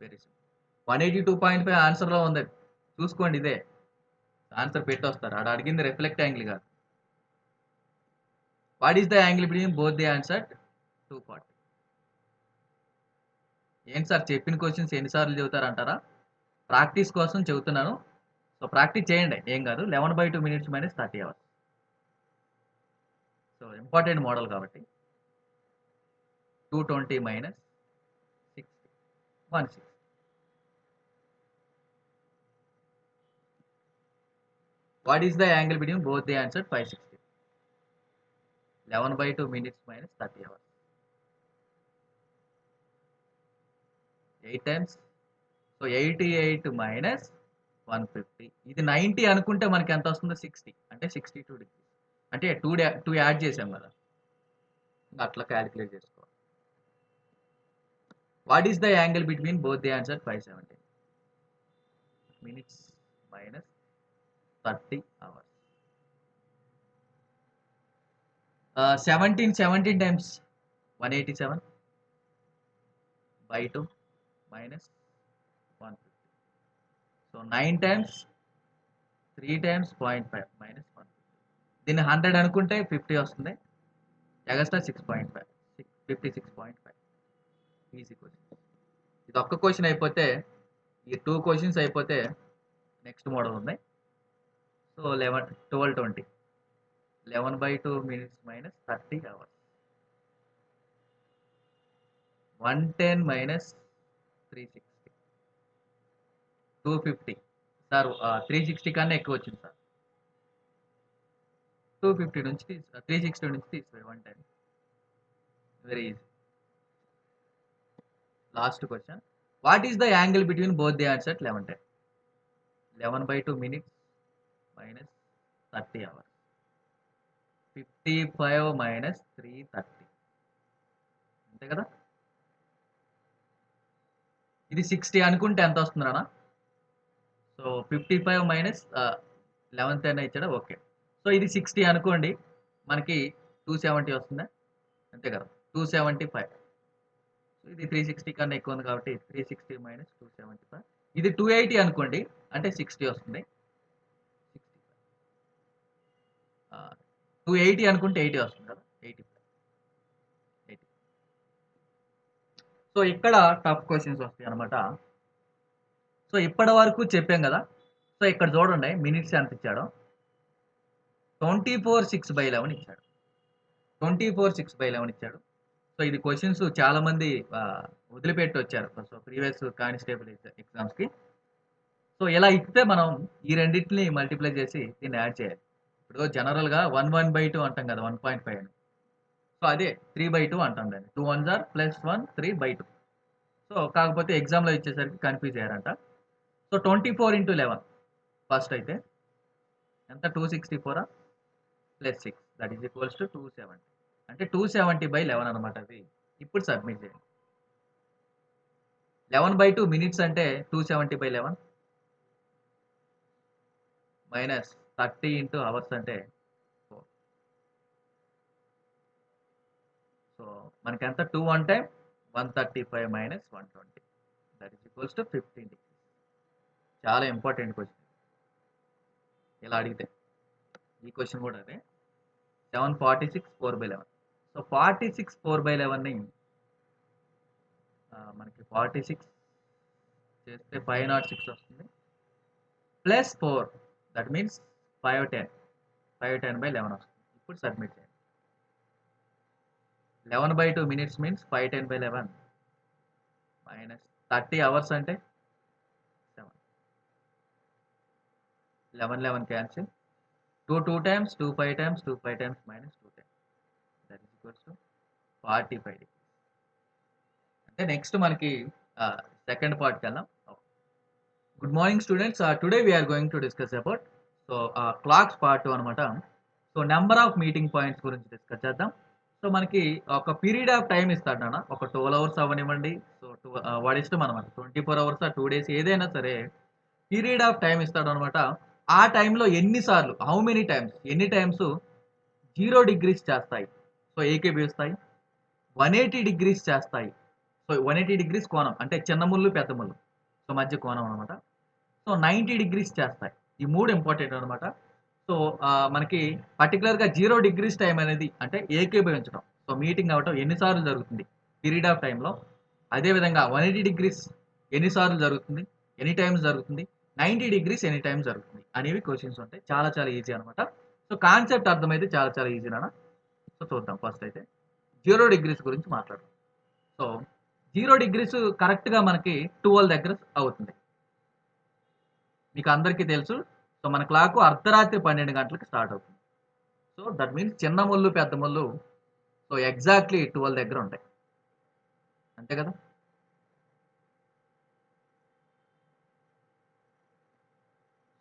Very simple. 182.5 ఆన్సర్‌లో ఉంది. చూసుకోండి ఇదే. ఆన్సర్ పెట్టొస్తారు. ఆడ అడిగింది రిఫ్లెక్ట్ యాంగిల్ కాదు. What is the angle between both the answer 240? ఏంటి సార్ చెప్పిన క్వశ్చన్స్ ఎన్నిసార్లు చెబుతారంటారా? ప్రాక్టీస్ కోసం చెబుతున్నాను. సో ప్రాక్టీస్ చేయండి, ఏం కాదు. 11/2 minutes minus 30 hours. So important model కాబట్టి 220 minus 60 160. What is the angle between both the answer 560? 11/2 minutes minus 30 hours. 8 times. So 88 minus 150. ఇది 90 అనుకుంటే మనకి ఎంత వస్తుందో 60 అంటే 62 డిగ్రీ. అంటే 2 యాడ్ చేసాం కదా, ఇంకా అట్లా క్యాలిక్యులేట్ చేసుకోవాలి. What is the angle between both the answer 570? Minutes minus 30 hours. 17 times 187 by 2 minus 150. So 9 times 3 times 0.5 minus 150. దీన్ని 100 అనుకుంటే 50 వస్తుంది. ఎగస్ట్రా 6.5 56.5. Easy question. ఇది ఒక్క క్వశ్చన్ అయిపోతే, ఈ 2 క్వశ్చన్స్ అయిపోతే నెక్స్ట్ మోడల్ ఉంది. So 1220. 11/2 minutes minus 30 hours. 110 minus 360. 250. Sir 360 కన్నా ఎక్కువ వచ్చింది సార్. 250 నుంచి 360 నుంచి తీసిపోయి 110. Very easy. Last question. What is the angle between both the answer 1110? 11/2 minutes minus 30 hours. 55 minus 330. అంతే కదా. ఇది 60 అనుకుంటే ఎంత వస్తుందన్నా? సో 55 మైనస్ 1110 ఇచ్చాడా? ఓకే. సో ఇది 60 అనుకోండి, మనకి 270 వస్తుందా? అంతే కదా, 275. సో ఇది 360 కన్నా ఎక్కువ ఉంది కాబట్టి 360 మైనస్ 275. ఇది 280 అనుకోండి, అంటే 60 వస్తుంది. 280 అనుకుంటే 80 వస్తుంది కదా, 85. సో ఇక్కడ టఫ్ క్వశ్చన్స్ వస్తాయి అనమాట. సో ఇప్పటి వరకు చెప్పాం కదా. సో ఇక్కడ చూడండి మినిట్స్ ఎంత ఇచ్చాడో. 24/6/11 ఇచ్చాడు. 24/6/11 ఇచ్చాడు. సో ఇది క్వశ్చన్స్ చాలా మంది వదిలిపెట్టి వచ్చారు. సో ప్రీవియస్ కానిస్టేబుల్ ఎగ్జామ్స్కి. సో ఇలా ఇస్తే మనం ఈ రెండింటిని మల్టిప్లై చేసి దీన్ని యాడ్ చేయాలి. ఇప్పుడు జనరల్గా 1/2 అంటాం కదా, 1.5 అని. సో అదే 3/2 అంటాం దాన్ని. 2 1s are +1 3/2. సో కాకపోతే ఎగ్జామ్లో ఇచ్చేసరికి కన్ఫ్యూజ్ అయ్యారంట. సో 24 × 11 ఫస్ట్ అయితే ఎంత? 264 + 6 దట్ ఈజ్ ఈక్వల్స్ టు 270. అంటే 270/11 అనమాట అది. ఇప్పుడు సబ్మిట్ చేయండి. 11/2 మినిట్స్ అంటే 270/11 మైనస్ 30 × అవర్స్ అంటే 4. సో మనకి ఎంత? 2 అంటే 135 minus 120 that is equals to 15 degree. చాలా ఇంపార్టెంట్ క్వశ్చన్. ఇలా అడిగితే ఈ క్వశ్చన్ కూడా అదే. 746 4/11. సో 46 4/11ని మనకి 46 చేస్తే 506 వస్తుంది. +4 దట్ మీన్స్ 510. 510/11 వస్తుంది. ఇప్పుడు సబ్మిట్ చేయండి. 11/2 మినిట్స్ మీన్స్ 510/11 మైనస్ 30 అవర్స్ అంటే 7. 11 11 cancel. 2 2 times 2 5 times 2 5 times minus 2 10 that is equals to 45 degrees. అంటే నెక్స్ట్ మనకి సెకండ్ పార్ట్కి వెళ్దాం. Good morning students. Today we are going to discuss about clocks part 2 అనమాట. So number of meeting points గురించి discuss చేద్దాం. So మనకి ఒక పీరియడ్ ఆఫ్ టైం ఇస్తాడు నాన్న, ఒక 12 hours అవ్వనివ్వండి, సో వాడి ఇష్టం అనమాట. 24 అవర్స్ 2 డేస్ ఏదైనా సరే పీరియడ్ ఆఫ్ టైమ్ ఇస్తాడనమాట. ఆ టైంలో ఎన్ని సార్లు, హౌ మెనీ టైమ్స్, ఎన్ని టైమ్స్ 0 డిగ్రీస్ చేస్తాయి. సో, ఏకీభవిస్తాయి. 180 డిగ్రీస్ చేస్తాయి. సో, 180 డిగ్రీస్ కోణం అంటే చిన్న ముల్లు, పెద్ద ముల్లు. సో, మధ్య కోణం అనమాట. సో, 90 డిగ్రీస్ చేస్తాయి. ఈ 3 ఇంపార్టెంట్ అనమాట. సో, మనకి పర్టిక్యులర్‌గా 0 డిగ్రీస్ టైమ్ అనేది అంటే ఏకీభవించడం. సో, మీటింగ్ అవ్వటం ఎన్ని సార్లు జరుగుతుంది పీరియడ్ ఆఫ్ టైమ్‌లో. అదే విధంగా 180 డిగ్రీస్ ఎన్ని సార్లు జరుగుతుంది? ఎన్ని టైమ్స్ జరుగుతుంది? 90 డిగ్రీస్ ఎన్ని టైమ్స్ జరుగుతుంది? అనేవి క్వెషన్స్ ఉంటాయి. చాలా చాలా ఈజీ అనమాట. సో, కాన్సెప్ట్ అర్థమైతే చాలా చాలా ఈజీ నాన్న. సో, చూద్దాం ఫస్ట్ అయితే 0 డిగ్రీస్ గురించి మాట్లాడదాం. సో, 0 డిగ్రీస్ కరెక్ట్‌గా మనకి 12 దగ్గర అవుతుంది. మీకు అందరికీ తెలుసు. సో, మన క్లాకు అర్ధరాత్రి 12 గంటలకి స్టార్ట్ అవుతుంది. సో, దట్ మీన్స్ చిన్న ముల్లు, పెద్ద ముల్లు సో, ఎగ్జాక్ట్‌లీ 12 దగ్గర ఉంటాయి. అంతే కదా!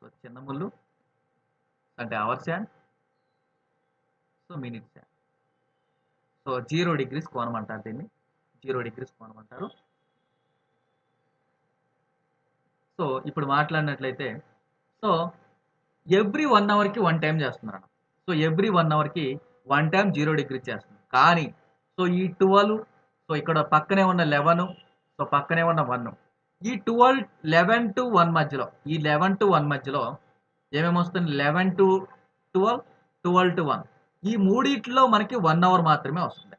సో, చిన్న ముల్లు అంటే hours hand. So, minutes hand. So, 0 degrees కోణం అంటారు దీన్ని. 0 డిగ్రీస్ కోణం అంటారు. సో, ఇప్పుడు మాట్లాడినట్లయితే సో, ఎవ్రీ 1 అవర్‌కి 1 టైమ్ చేస్తున్నారన్న. సో, ఎవ్రీ 1 అవర్‌కి 1 టైమ్ 0 డిగ్రీ చేస్తుంది. కానీ సో, ఈ 12 సో, ఇక్కడ పక్కనే ఉన్న 11 సో, పక్కనే ఉన్న 1 ఈ 12 11-1 మధ్యలో ఈ 11-1 మధ్యలో ఏమేమొస్తుంది 11-12 12-1 ఈ మూడిట్లో మనకి 1 అవర్ మాత్రమే వస్తుంది.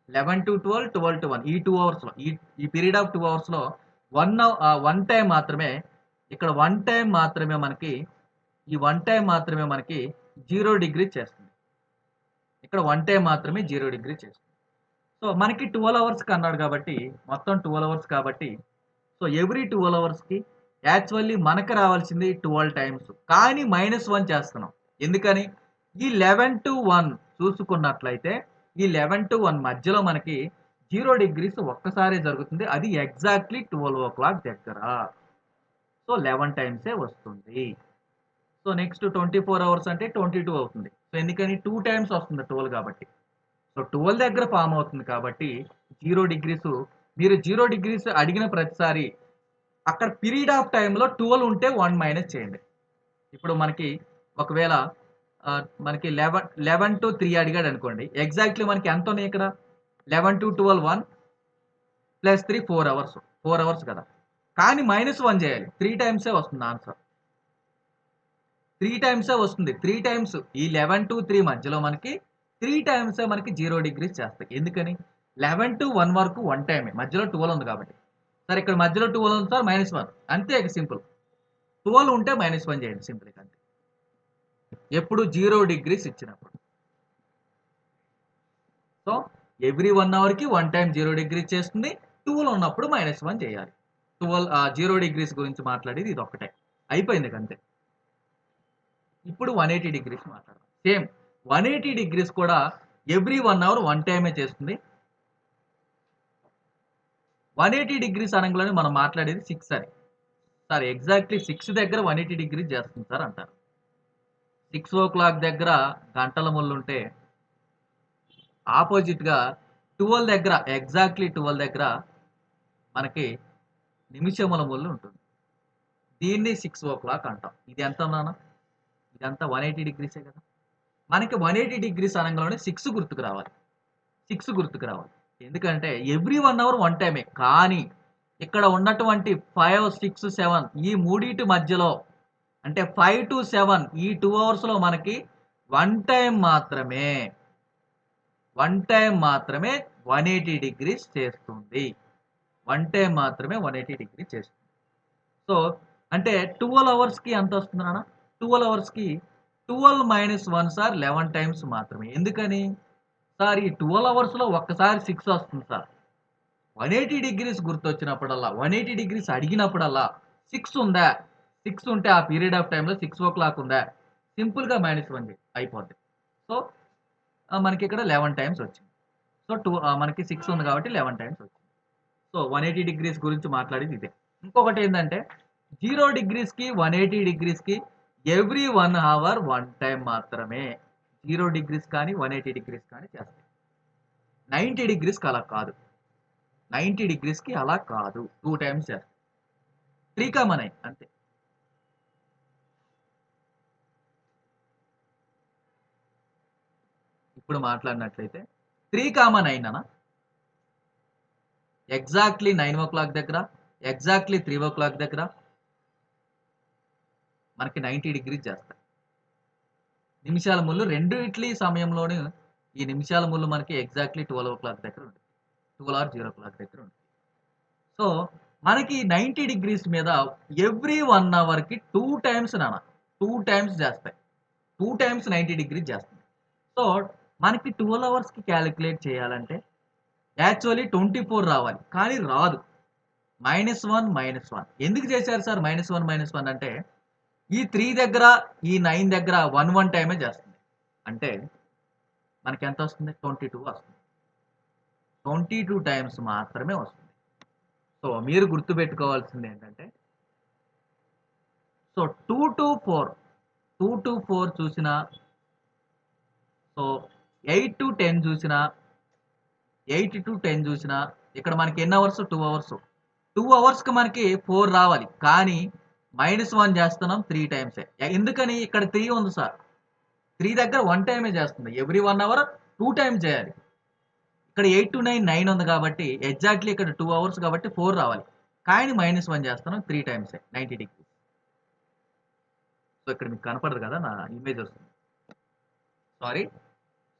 11-12 12-1 ఈ 2 అవర్స్‌లో ఈ పీరియడ్ ఆఫ్ 2 అవర్స్‌లో 1 టైమ్ మాత్రమే ఇక్కడ 1 టైమ్ మాత్రమే మనకి ఈ 1 టైమ్ మాత్రమే మనకి 0 డిగ్రీ చేస్తుంది. ఇక్కడ 1 టైమ్ మాత్రమే 0 డిగ్రీ చేస్తుంది. సో, మనకి 12 అవర్స్‌కి అన్నాడు కాబట్టి మొత్తం 12 అవర్స్ కాబట్టి సో, ఎవ్రీ 12 అవర్స్‌కి యాక్చువల్లీ మనకు రావాల్సింది 12 టైమ్స్. కానీ -1 చేస్తున్నాం. ఎందుకని? ఈ 11-1 చూసుకున్నట్లయితే ఈ 11-1 మధ్యలో మనకి 0 డిగ్రీస్ ఒక్కసారే జరుగుతుంది. అది ఎగ్జాక్ట్‌లీ 12:00 దగ్గర. సో, 11 టైమ్సే వస్తుంది. సో, నెక్స్ట్ 24 అవర్స్ అంటే 22 అవుతుంది. సో, ఎందుకని 2 టైమ్స్ వస్తుంది 12 కాబట్టి. సో, 12 దగ్గర ఫార్మ్ అవుతుంది కాబట్టి 0 డిగ్రీస్ మీరు 0 డిగ్రీస్ అడిగిన ప్రతిసారి అక్కడ పీరియడ్ ఆఫ్ టైమ్‌లో 12 ఉంటే 1 మైనస్ చేయండి. ఇప్పుడు మనకి ఒకవేళ మనకి 11-3 అడిగాడనుకోండి. ఎగ్జాక్ట్‌లీ మనకి ఎంతున్నయి ఇక్కడ? 11-12 1 ప్లస్ 3 4 అవర్స్. 4 అవర్స్ కదా! కానీ -1 చేయాలి. 3 టైమ్సే వస్తుంది ఆన్సర్. 3 టైమ్సే వస్తుంది. 3 టైమ్స్ ఈ 11-3 మధ్యలో మనకి 3 టైమ్సే మనకి 0 డిగ్రీస్ చేస్తాయి. ఎందుకని? 11-1 వరకు 1 టైమే. మధ్యలో 12 ఉంది కాబట్టి. సరే ఇక్కడ మధ్యలో 12 ఉంది సార్ -1 అంతే ఇక సింపుల్. 12 ఉంటే -1 చేయండి సింపుల్ ఇక అంతే. ఎప్పుడు 0 డిగ్రీస్ ఇచ్చినప్పుడు. సో, ఎవ్రీ 1 అవర్‌కి 1 టైమ్ 0 డిగ్రీస్ చేస్తుంది. 12 ఉన్నప్పుడు -1 చేయాలి. 0 డిగ్రీస్ గురించి మాట్లాడేది ఇదొక్కటే. అయిపోయింది ఇక అంతే. ఇప్పుడు 180 డిగ్రీస్ మాట్లాడదాం. సేమ్ 180 డిగ్రీస్ కూడా ఎవ్రీ 1 అవర్ 1 టైమే చేస్తుంది. 180 డిగ్రీస్ అనంగానే మనం మాట్లాడేది 6 అని. సార్ ఎగ్జాక్ట్‌లీ 6 దగ్గర 180 డిగ్రీస్ చేస్తుంది సార్ అంటారు. 6:00 దగ్గర గంటల ముల్లుంటే ఆపోజిట్‌గా 12 దగ్గర ఎగ్జాక్ట్‌లీ 12 దగ్గర మనకి నిమిషముల ముల్లు ఉంటుంది. దీన్ని 6:00 అంటాం. ఇది ఎంత నాన్న? ఇదంతా 180 డిగ్రీసే కదా! మనకి 180 డిగ్రీస్ అనంగానే 6 గుర్తుకు రావాలి. 6 గుర్తుకు రావాలి. ఎందుకంటే ఎవ్రీ 1 అవర్ 1 టైమే. కానీ ఇక్కడ ఉన్నటువంటి 5, 6, 7 ఈ మూడిటి మధ్యలో అంటే 5-7 ఈ 2 అవర్స్‌లో మనకి 1 టైమ్ మాత్రమే 180 డిగ్రీస్ చేస్తుంది. 1 టైమ్ మాత్రమే 180 డిగ్రీస్ చేస్తుంది. సో, అంటే 12 అవర్స్‌కి ఎంతొస్తుంది నాన్న? 12 అవర్స్‌కి 12 - 1 సార్ 11 టైమ్స్ మాత్రమే. ఎందుకని? సార్ ఈ 12 అవర్స్‌లో ఒక్కసారి 6 వస్తుంది సార్. 180 డిగ్రీస్ గుర్తొచ్చినప్పుడల్లా, 180 డిగ్రీస్ అడిగినప్పుడల్లా 6 ఉందా? 6 ఉంటే ఆ పీరియడ్ ఆఫ్ టైమ్‌లో 6:00 ఉందా? సింపుల్‌గా -1 చేయి అయిపోద్ది. సో, మనకిక్కడ 11 టైమ్స్ వచ్చింది. సో, మనకి 6 ఉంది కాబట్టి 11 టైమ్స్ వచ్చింది. సో, 180 డిగ్రీస్ గురించి మాట్లాడేది ఇదే. ఇంకొకటేందంటే 0 డిగ్రీస్‌కి, 180 డిగ్రీస్‌కి ఎవ్రీ 1 అవర్ 1 టైమ్ మాత్రమే. 0 డిగ్రీస్ కానీ, 180 డిగ్రీస్ కానీ చేస్తాయి. 90 డిగ్రీస్‌కి అలా కాదు. 90 డిగ్రీస్కి అలా కాదు, 2 టైమ్స్ చేస్తాం. 3,9 అంతే. ఇప్పుడు మాట్లాడినట్లయితే 3,9 అన్న ఎగ్జాక్ట్లీ 9 o'clock దగ్గర, ఎగ్జాక్ట్లీ 3 o'clock దగ్గర మనకి 90 డిగ్రీస్ చేస్తాయి. నిమిషాల ముళ్ళు రెండిట్లి సమయంలోనే ఈ నిమిషాల ముళ్ళు మనకి ఎగ్జాక్ట్లీ 12 o'clock దగ్గర ఉంటుంది. 12 or 0 o'clock దగ్గర ఉంటుంది. సో మనకి 90 డిగ్రీస్ మీద ఎవ్రీ 1 అవర్కి 2 టైమ్స్ నాన్న 2 టైమ్స్ చేస్తాయి. 2 టైమ్స్ 90 డిగ్రీస్ చేస్తుంది. సో మనకి 12 అవర్స్కి క్యాలిక్యులేట్ చేయాలంటే యాక్చువల్లీ 24 రావాలి, కానీ రాదు. -1 -1 ఎందుకు చేశారు సార్ -1 -1 అంటే ఈ 3 దగ్గర ఈ 9 దగ్గర 1 టైమే చేస్తుంది. అంటే మనకి ఎంత వస్తుంది? 22 వస్తుంది. 22 టైమ్స్ మాత్రమే వస్తుంది. సో మీరు గుర్తుపెట్టుకోవాల్సింది ఏంటంటే, సో 2 to 4 చూసినా, సో 8 to 10 చూసినా, 8 to 10 చూసినా ఇక్కడ మనకి ఎన్ని అవర్స్? 2 అవర్స్. 2 అవర్స్కి మనకి 4 రావాలి, కానీ -1 చేస్తున్నాం 3 టైమ్సే. ఎందుకని? ఇక్కడ 3 ఉంది సార్. 3 దగ్గర 1 టైమే చేస్తుంది. ఎవ్రీ 1 అవర్ 2 టైమ్స్ చేయాలి. ఇక్కడ 8 to 9 9 ఉంది కాబట్టి ఎగ్జాక్ట్లీ ఇక్కడ 2 అవర్స్ కాబట్టి 4 రావాలి, కానీ -1 చేస్తున్నాం 3 టైమ్సే 90 డిగ్రీ. సో ఇక్కడ మీకు కనపడదు కదా, నా ఇమేజ్ వస్తుంది, సారీ.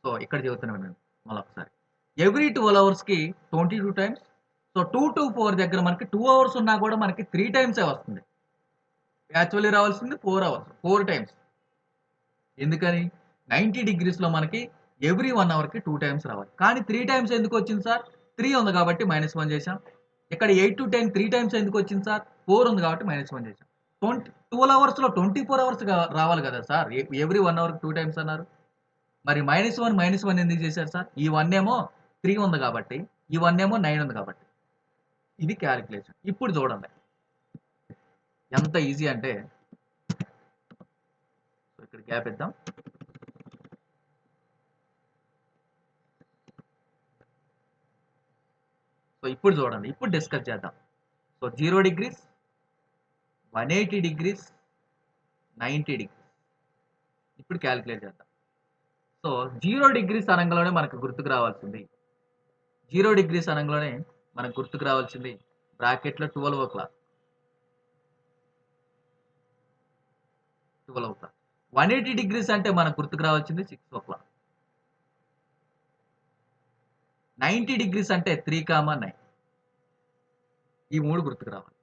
సో ఇక్కడ చెబుతున్నాను నేను మళ్ళీ ఒకసారి. ఎవ్రీ 12 అవర్స్కి 22 టైమ్స్. సో 2 to 4 దగ్గర మనకి 2 అవర్స్ ఉన్నా కూడా మనకి 3 టైమ్సే వస్తుంది. యాక్చువల్లీ రావాల్సింది 4 అవర్స్, 4 టైమ్స్. ఎందుకని? 90 డిగ్రీస్లో మనకి ఎవ్రీ 1 అవర్కి 2 టైమ్స్ రావాలి, కానీ 3 టైమ్స్ ఎందుకు వచ్చింది సార్? 3 ఉంది కాబట్టి -1 చేశాం. ఇక్కడ 8 to 10 3 టైమ్స్ ఎందుకు వచ్చింది సార్? 4 ఉంది కాబట్టి -1 చేశాం. 12 అవర్స్లో 24 అవర్స్ రావాలి కదా సార్. ఎవ్రీ 1 అవర్కి 2 టైమ్స్ అన్నారు. మరి -1 ఎందుకు చేశారు సార్? ఈ 1 ఏమో 3 ఉంది కాబట్టి, ఈ 1 ఏమో 9 ఉంది కాబట్టి. ఇది క్యాలిక్యులేషన్. ఇప్పుడు చూడండి ఎంత ఈజీ అంటే, ఇక్కడ గ్యాప్ ఇద్దాం. సో ఇప్పుడు చూడండి, ఇప్పుడు డిస్కస్ చేద్దాం. So 0 degrees, 180 degrees, 90 degrees. ఇప్పుడు క్యాలిక్యులేట్ చేద్దాం. సో 0 డిగ్రీస్ అనగానే మనకు గుర్తుకు రావాల్సింది, 0 డిగ్రీస్ అనగానే మనకు గుర్తుకు రావాల్సింది బ్రాకెట్లో 12 o'clock. 12 o'clock. 180 డిగ్రీస్ అంటే మనకు గుర్తుకు రావాల్సింది 6 o'clock. 90 డిగ్రీస్ అంటే 3,9. ఈ 3 గుర్తుకు రావాలి,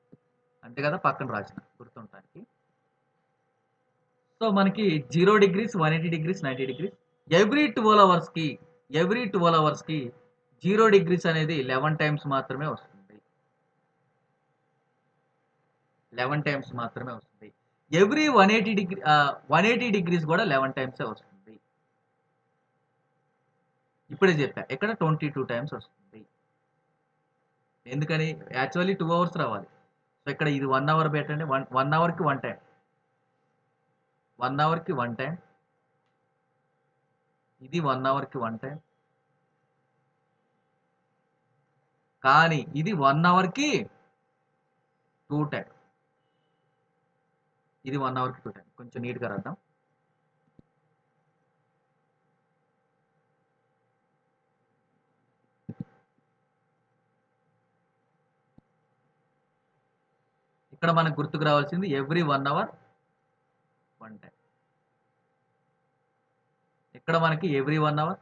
అంతే కదా, పక్కన రాసిన గుర్తుంటానికి. సో మనకి 0 డిగ్రీస్, 180 డిగ్రీస్, 90 డిగ్రీస్. ఎవ్రీ 12 అవర్స్కి 0 డిగ్రీస్ అనేది 11 టైమ్స్ మాత్రమే వస్తుంది. 11 టైమ్స్ మాత్రమే వస్తుంది. ఎవ్రీ 180 డిగ్రీస్ కూడా 11 టైమ్సే వస్తుంది. ఇప్పుడే చెప్పా, ఇక్కడ 22 టైమ్స్ వస్తుంది. ఎందుకని? యాక్చువల్లీ 2 అవర్స్ రావాలి. సో ఇక్కడ ఇది 1 అవర్ పెట్టండి. 1 అవర్కి 1 టైం, 1 అవర్కి 1 టైం. ఇది 1 అవర్కి 1 టైం, కానీ ఇది 1 అవర్కి 2 టైం. ఇది 1 అవర్కి 2 టైం. కొంచెం నీట్గా రాద్దాం. ఇక్కడ మనకు గుర్తుకు రావాల్సింది ఎవ్రీ 1 అవర్ 1 టైం. ఇక్కడ మనకి ఎవ్రీ 1 అవర్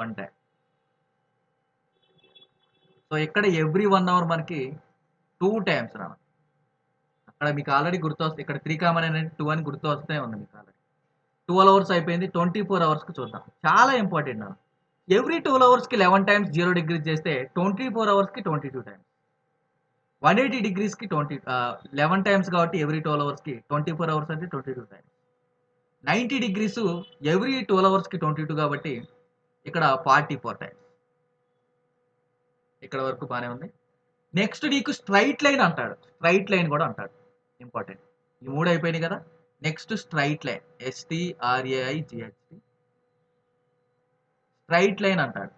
1 టైం. సో ఇక్కడ ఎవ్రీ 1 అవర్ మనకి 2 టైమ్స్ రావాలి. అక్కడ మీకు ఆల్రెడీ గుర్తు వస్తుంది, ఇక్కడ 3,9 2 అని గుర్తు వస్తే ఉంది మీకు ఆల్రెడీ. 12 అవర్స్ అయిపోయింది, 24 అవర్స్కి చూద్దాం. చాలా ఇంపార్టెంట్ అన్న. ఎవ్రీ 12 అవర్స్కి 11 టైమ్స్ 0 డిగ్రీస్ చేస్తే 24 అవర్స్కి 22 టైమ్స్. 180 డిగ్రీస్కి 11 టైమ్స్ కాబట్టి ఎవ్రీ 12 అవర్స్కి 24 అవర్స్ అంటే 22 టైమ్స్. 90 డిగ్రీస్ ఎవ్రీ 12 అవర్స్కి 22 కాబట్టి ఇక్కడ 44 టైమ్స్. ఇక్కడ వరకు బాగానే ఉంది. నెక్స్ట్ నీకు స్ట్రైట్ లైన్ అంటాడు, స్ట్రైట్ లైన్ కూడా అంటాడు, ఇంపార్టెంట్. ఈ 3 అయిపోయినాయి కదా. Next straight line, STRAIGHT, straight line అంటాడు.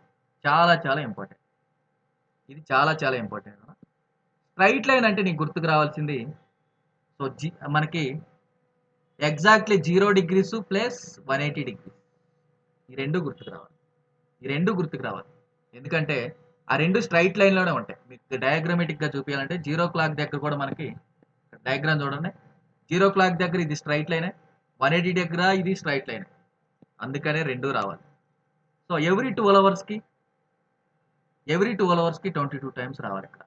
చాలా చాలా ఇంపార్టెంట్. ఇది చాలా చాలా ఇంపార్టెంట్. స్ట్రైట్ లైన్ అంటే నీకు గుర్తుకు రావాల్సింది సో మనకి ఎగ్జాక్ట్లీ 0 డిగ్రీస్ ప్లస్ 180 డిగ్రీస్. ఈ రెండు గుర్తుకు రావాలి. ఈ రెండు గుర్తుకు రావాలి. ఎందుకంటే ఆ రెండు స్ట్రైట్ లైన్లోనే ఉంటాయి. మీకు డయాగ్రమెటిక్గా చూపించాలంటే 0 క్లాక్ దగ్గర కూడా మనకి డయాగ్రామ్ చూడండి. 0 క్లాక్ దగ్గర ఇది స్ట్రైట్ లైనే, 180 దగ్గర ఇది స్ట్రైట్ లైన్. అందుకనే రెండు రావాలి. సో ఎవ్రీ 12 అవర్స్కి 22 టైమ్స్ రావాలి ఇక్కడ.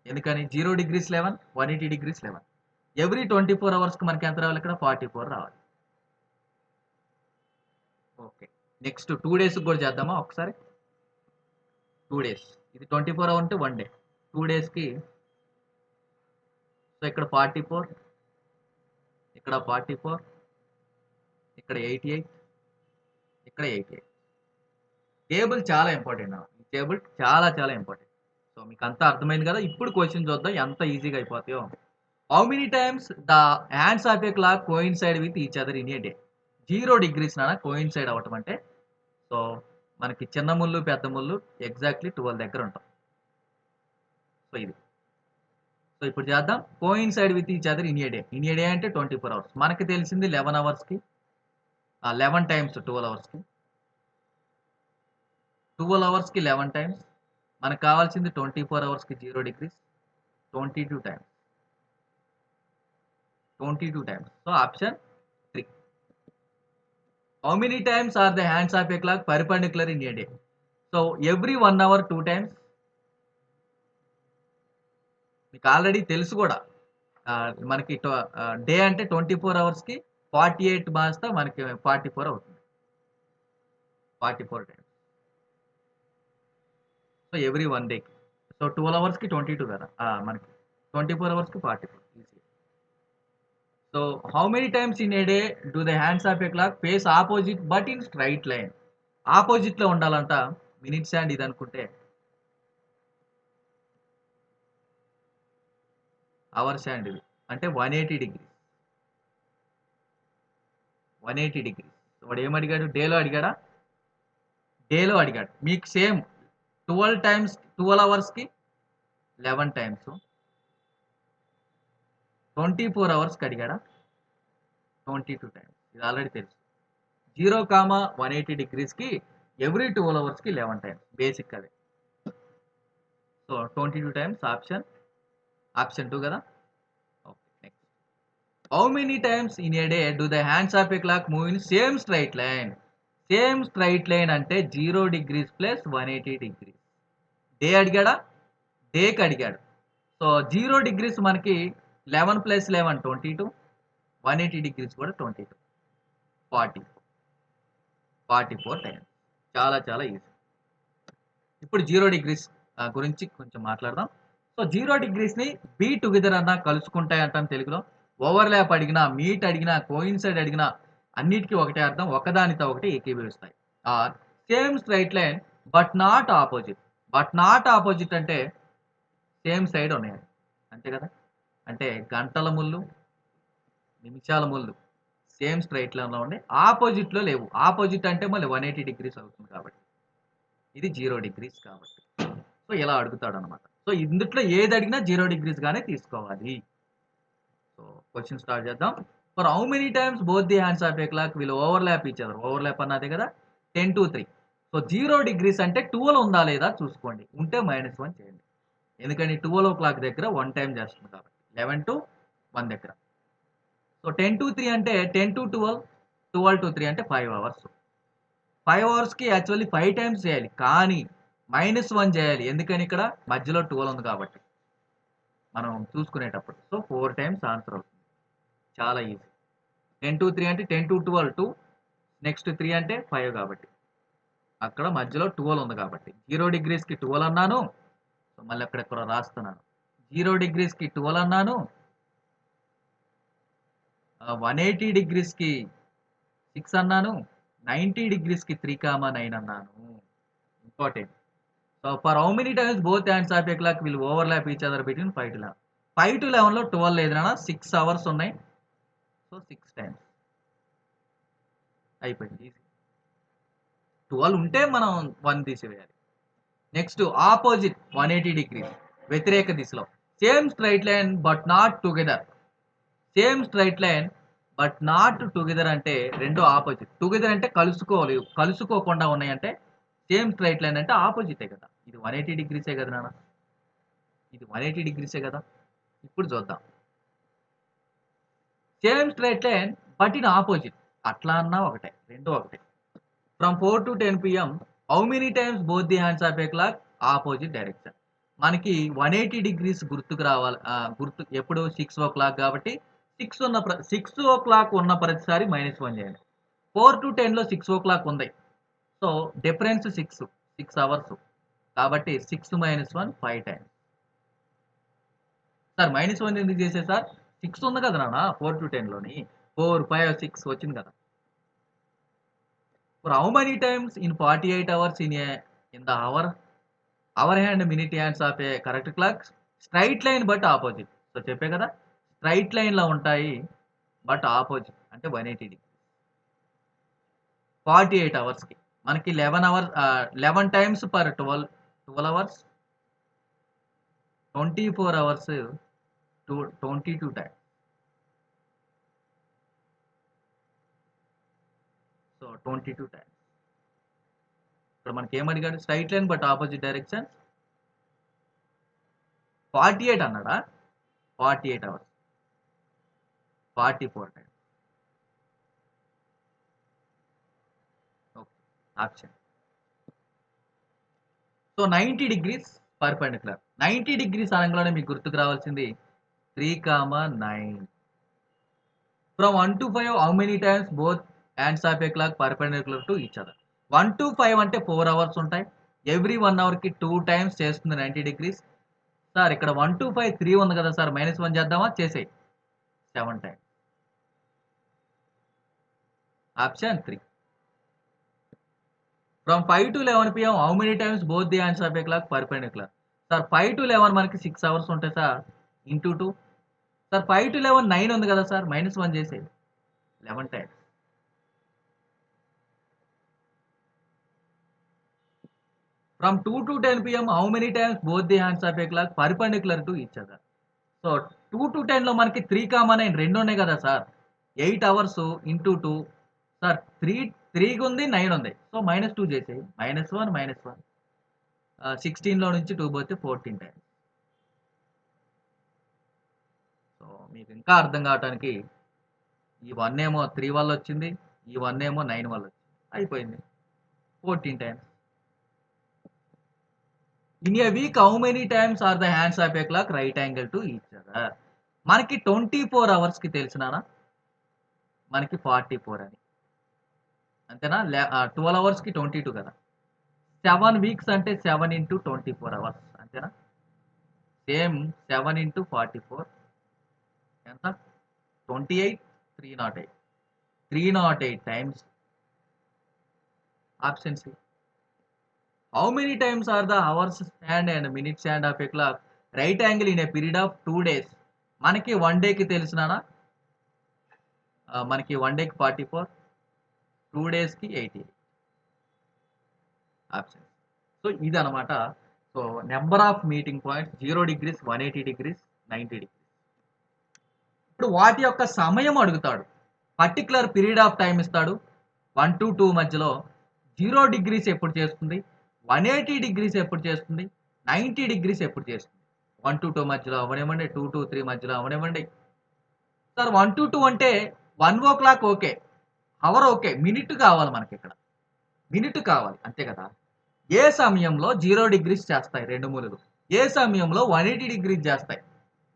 ఎందుకని 0 డిగ్రీస్ 11, 180 డిగ్రీస్ 11. ఎవ్రీ 24 అవర్స్కి మనకి ఎంత రావాలి ఇక్కడ 44 రావాలి. ఓకే, నెక్స్ట్ 2 డేస్కి కూడా చేద్దామా ఒకసారి. 2 డేస్, ఇది 24 అవర్ అంటే 1 డే. 2 డేస్కి సో ఇక్కడ 44, ఇక్కడ 44, ఇక్కడ 88, ఇక్కడ 88. టేబుల్ చాలా ఇంపార్టెంట్. ఈ టేబుల్ చాలా చాలా ఇంపార్టెంట్. సో మీకు అంతా అర్థమైంది కదా. ఇప్పుడు క్వశ్చన్ చూద్దాం ఎంత ఈజీగా అయిపోతాయో. How many times the hands of a clock coincide with each other in a day? 0 degrees నానా కోయిన్సైడ్ అవ్వటం అంటే సో మనకి చిన్న ముళ్ళు పెద్ద ముళ్ళు ఎగ్జాక్ట్లీ 12 దగ్గర ఉంటాం. సో ఇది. సో ఇప్పుడు చేద్దాం. Coincide with each other in a day. In a day అంటే 24 అవర్స్. మనకి తెలిసింది 11 అవర్స్కి 11 టైమ్స్ 12 అవర్స్కి 12 అవర్స్కి 11 టైమ్స్. మనకు కావాల్సింది 24 అవర్స్కి 0 degrees 22 times. 22 times. So option 3. How many times are the hands of a clock perpendicular in a day? So every 1 hour 2 times. మీకు ఆల్రెడీ తెలుసు కూడా. మనకి డే అంటే 24 అవర్స్కి 48 మాస్తా మనకి 44 అవుతుంది. 44 టైమ్స్. సో ఎవ్రీ 1 డేకి. సో 12 అవర్స్కి 22 కదా మనకి 24 అవర్స్కి 44 easy. So how many times in a day do the hands of a clock face opposite but in straight line? ఆపోజిట్లో ఉండాలంట మినిట్స్ హ్యాండ్ ఇది అనుకుంటే, అవర్స్ హ్యాండ్ ఇది అంటే 180 డిగ్రీస్. 180 డిగ్రీస్. వాడు ఏమడిగాడు? డేలో అడిగాడా? డేలో అడిగాడు. మీకు సేమ్ 12 టైమ్స్ 12 అవర్స్కి 11 టైమ్స్. 24 అవర్స్కి అడిగాడా? 22 టైమ్స్. ఇది ఆల్రెడీ తెలుసు. 0, 180 డిగ్రీస్కి ఎవ్రీ 12 అవర్స్కి 11 టైమ్స్. బేసిక్ అదే. సో 22 టైమ్స్ ఆప్షన్ 2 కదా. Okay, next. How many times in a day do the hands of a clock move in same straight line? Same straight line అంటే 0 degrees plus 180 degrees. Day అడిగాడా? డేకి అడిగాడు. So 0 degrees మనకి 11 plus 11 22, 180 degrees కూడా 22, 44 times. చాలా చాలా easy. ఇప్పుడు 0 degrees గురించి కొంచెం మాట్లాడదాం. సో 0 డిగ్రీస్ని బీ టుగెదర్ అన్నా కలుసుకుంటాయి అంటాం తెలుగులో. ఓవర్లాప్ అడిగినా, మీట్ అడిగినా, కోయిన్సైడ్ అడిగినా అన్నిటికీ ఒకటే అర్థం, ఒకదానితో ఒకటి ఏకీభవిస్తాయి. Or same straight line but not opposite. But not opposite అంటే సేమ్ సైడ్ ఉన్నాయి అంతే కదా. అంటే గంటల ముళ్ళు, నిమిషాల ముళ్ళు సేమ్ స్ట్రైట్ లైన్లో ఉండే ఆపోజిట్లో లేవు. ఆపోజిట్ అంటే మళ్ళీ 180 డిగ్రీస్ అవుతుంది కాబట్టి ఇది 0 డిగ్రీస్ కాబట్టి. సో ఇలా అడుగుతాడు అనమాట. సో ఇందుట్లో ఏది అడిగినా 0 డిగ్రీస్ గానే తీసుకోవాలి. సో క్వశ్చన్ స్టార్ట్ చేద్దాం. For how many times both the hands of a clock will overlap each other? Overlap అన్నదే కదా. 10 to 3. సో 0 డిగ్రీస్ అంటే 12 ఉందా లేదా చూసుకోండి. ఉంటే -1 చేయండి. ఎందుకని 12 o'clock దగ్గర 1 టైం చేస్తుంది కాబట్టి 11 to 1 దగ్గర. సో 10 to 3 అంటే 10 to 12, 12 to 3 అంటే 5 అవర్స్. 5 అవర్స్కి యాక్చువల్లీ 5 టైమ్స్ చేయాలి, కానీ -1 చేయాలి. ఎందుకని ఇక్కడ మధ్యలో 12 ఉంది కాబట్టి మనం చూసుకునేటప్పుడు. సో 4 టైమ్స్ ఆన్సర్ అవుతుంది. చాలా ఈజీ. 10 to 3 అంటే 10 to 12 2, నెక్స్ట్ 3 అంటే 5 కాబట్టి అక్కడ మధ్యలో 12 ఉంది కాబట్టి 0 డిగ్రీస్కి 12 అన్నాను. సో మళ్ళీ అక్కడ రాస్తున్నాను. 0 డిగ్రీస్కి 12 అన్నాను. 180 డిగ్రీస్కి 6 అన్నాను. 90 డిగ్రీస్కి 3, 9 అన్నాను. Important. So for how many times both hands of a clock will overlap each other between 5 to 11? 5 to 11లో 12 లేదన్నా, 6 అవర్స్ ఉన్నాయి. సో 6 టైమ్స్ అయిపోయింది. ఈజీ. 12 ఉంటే మనం 1 తీసివేయాలి. నెక్స్ట్ ఆపోజిట్ 180 డిగ్రీస్, వ్యతిరేక దిశలో. Same straight line but not together. Same straight line but not together అంటే రెండు ఆపోజిట్. టుగెదర్ అంటే కలుసుకోలేవు, కలుసుకోకుండా ఉన్నాయంటే సేమ్ స్ట్రైట్ లైన్ అంటే ఆపోజిటే కదా. ఇది 180 డిగ్రీసే కదా నాన్న, ఇది 180 డిగ్రీసే కదా. ఇప్పుడు చూద్దాం. Same straight line but in opposite, అట్లా అన్నా ఒకటే, రెండు ఒకటే. From 4 to 10 pm how many times both the hands of a clock opposite direction. మనకి 180 డిగ్రీస్ గుర్తుకు రావాలి. గుర్తు ఎప్పుడు 6 o'clock కాబట్టి 6 o'clock ఉన్న ప్రతిసారి -1 చేయండి. 4 to 10 లో 6 o'clock ఉంది. సో డిఫరెన్స్ 6 అవర్స్ కాబట్టి 6 - 1 5 టైమ్స్. సార్ -1 ఎందుకు చేసే సార్? 6 ఉంది కదా నాన్న 4 to 10 లోని. 4, 5, 6 వచ్చింది కదా. For how many times in 48 hours in the hour hand minute hands of a correct clock straight line but opposite. So చెప్పే కదా, స్ట్రైట్ లైన్ లో ఉంటాయి బట్ ఆపోజిట్ అంటే 180 డిగ్రీ. 48 అవర్స్ కి మనకి 11 times per 12 hours, 24 hours 22 times. So 22 times. ఇక్కడ మనకి ఏమడిగాడు? Straight line but opposite direction. 48 అన్నాడా? 48 hours, 44 times. Okay, option. So 90 degrees perpendicular. 90 degrees అనగానే మీకు గుర్తుకు రావాల్సింది 3, 9. From 1 to 5 how many times both hands of a clock perpendicular to each other. 1 to 5 అంటే 4 hours ఉంటాయి. ఎవ్రీ 1 అవర్ కి 2 times చేస్తుంది 90 degrees. Sir ఇక్కడ 1 to 5 3 ఉంది కదా సార్, -1 చేద్దామా? చేసేయి, 7 times. Option 3. From 5 to 11 pm how many times both the hands of a clock perpendicular. Sir 5 to 11 మనకి 6 అవర్స్ ఉంటాయి సార్, ఇంటూ 2. సార్ 5 to 11 9 ఉంది కదా సార్, -1 చేసేది, 11 times. From 2 to 10 pm how many times both the hands of a clock perpendicular to each other. So 2 to 10 లో మనకి 3, 9 రెండు ఉన్నాయి కదా సార్, 8 అవర్స్ ఇంటూ 2. సార్ 3 ఉంది, 9 ఉంది, సో -2 చేసేయి, -1 -1. 16 లో నుంచి 2 పోతే 14 టైమ్స్. సో మీకు ఇంకా అర్థం కావటానికి ఈ 1 ఏమో 3 వల్ల వచ్చింది, ఈ 1 ఏమో 9 వల్ల వచ్చింది, అయిపోయింది, 14 times. In a week how many times are the hands of a clock right angle to each other. మనకి 24 అవర్స్ కి తెలిసినానా, మనకి 44 అని, అంతేనా? 12 అవర్స్ కి 22 కదా. 7 వీక్స్ అంటే 7 into 24 అవర్స్, అంతేనా? సేమ్ 7 into 44 ఎంత? 28, 308. 308 times. Option C. How many times are the hours hand and minutes hand of a clock right angle in a period of 2 days. మనకి 1 డేకి తెలిసినానా, మనకి 1 డేకి 44, 2 డేస్కి 88. ఆప్షన్. సో ఇది అనమాట. So number of meeting points 0 degrees, 180 degrees, 90 degrees. ఇప్పుడు వాటి యొక్క సమయం అడుగుతాడు, పర్టికులర్ పీరియడ్ ఆఫ్ టైం ఇస్తాడు. 1 to 2 మధ్యలో 0 డిగ్రీస్ ఎప్పుడు చేస్తుంది, 180 డిగ్రీస్ ఎప్పుడు చేస్తుంది, 90 డిగ్రీస్ ఎప్పుడు చేస్తుంది. 1 to 2 మధ్యలో అవనివ్వండి, 2 to 3 మధ్యలో అవనివ్వండి. సార్ 1 to 2 అంటే 1 o'clock okay, hour okay, minute కావాలి మనకి, ఇక్కడ మినిట్ కావాలి, అంతే కదా. ఏ సమయంలో 0 డిగ్రీస్ చేస్తాయి రెండు మూలలు, ఏ సమయంలో 180 డిగ్రీస్ చేస్తాయి,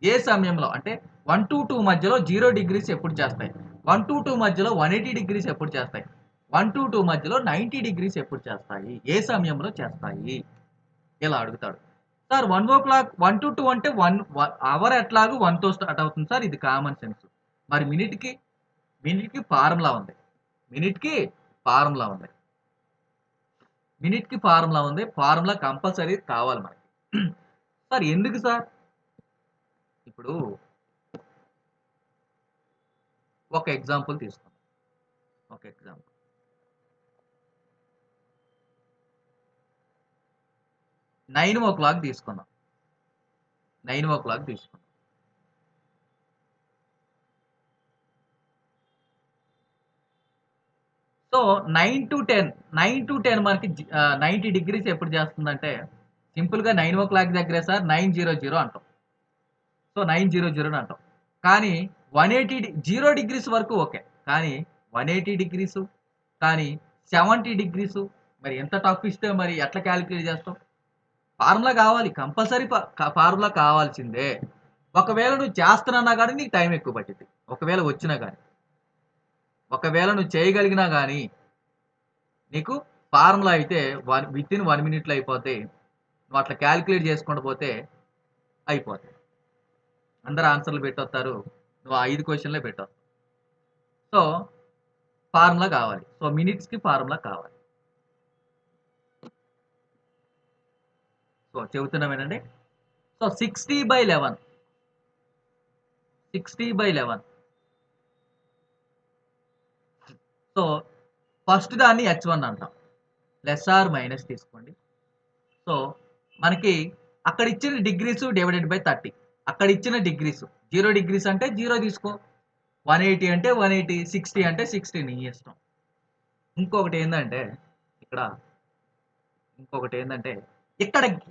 ఏ సమయంలో అంటే 1 to 2 మధ్యలో 0 డిగ్రీస్ ఎప్పుడు చేస్తాయి, 1 to 2 మధ్యలో 180 డిగ్రీస్ ఎప్పుడు చేస్తాయి, 1 to 2 మధ్యలో 90 డిగ్రీస్ ఎప్పుడు చేస్తాయి, ఏ సమయంలో చేస్తాయి, ఇలా అడుగుతాడు. సార్ 1 o'clock 1 to 2 అంటే 1 అవర్ ఎట్లాగూ 1తో స్టార్ట్ అవుతుంది సార్, ఇది కామన్ సెన్స్. మరి మినిట్కి ఫార్ములా ఉంది, మినిట్కి ఫార్ములా ఉంది, మినిట్కి ఫార్ములా ఉంది, ఫార్ములా కంపల్సరీ కావాలి మనకి. సార్ ఎందుకు సార్? ఇప్పుడు ఒక ఎగ్జాంపుల్ తీసుకుందాం, ఒక ఎగ్జాంపుల్. 9 o'clock తీసుకుందాం. 9 o'clock తీసుకుందాం. సో 9 to 10 మనకి 90 డిగ్రీస్ ఎప్పుడు చేస్తుందంటే సింపుల్గా 9 o'clock దగ్గరే సార్ 900 అంటాం. సో 900 అంటాం. కానీ 0 డిగ్రీస్ వరకు ఓకే. కానీ 180 డిగ్రీస్, కానీ 70 డిగ్రీస్ మరి ఎంత టఫ్ ఇస్తే మరి ఎట్లా క్యాలిక్యులేట్ చేస్తాం? ఫార్ములా కావాలి, కంపల్సరీ ఫార్ములా కావాల్సిందే. ఒకవేళ నువ్వు చేస్తున్నా కానీ నీకు టైం ఎక్కువ పట్టింది. ఒకవేళ వచ్చినా కానీ, ఒకవేళ నువ్వు చేయగలిగినా కానీ నీకు ఫార్ములా అయితే వితిన్ 1 minute అయిపోతాయి. నువ్వు అట్లా క్యాలిక్యులేట్ చేసుకుంటూ పోతే అయిపోతాయి. అందరు ఆన్సర్లు పెట్టొస్తారు, నువ్వు 5 క్వశ్చన్లే పెట్టొస్తావు. సో ఫార్ములా కావాలి. సో మినిట్స్కి ఫార్ములా కావాలి. సో చెబుతున్నాం ఏంటంటే, సో 60/11 సో ఫస్ట్ దాన్ని h1 అంటాం. ప్లస్ ఆర్ మైనస్ తీసుకోండి. సో మనకి అక్కడ ఇచ్చిన డిగ్రీస్ డివైడెడ్ బై 30. అక్కడ ఇచ్చిన డిగ్రీస్ 0 డిగ్రీస్ అంటే 0 తీసుకో, 180 అంటే 180, 60 అంటే 60 నీ ఇష్టం. ఇంకొకటి ఏంటంటే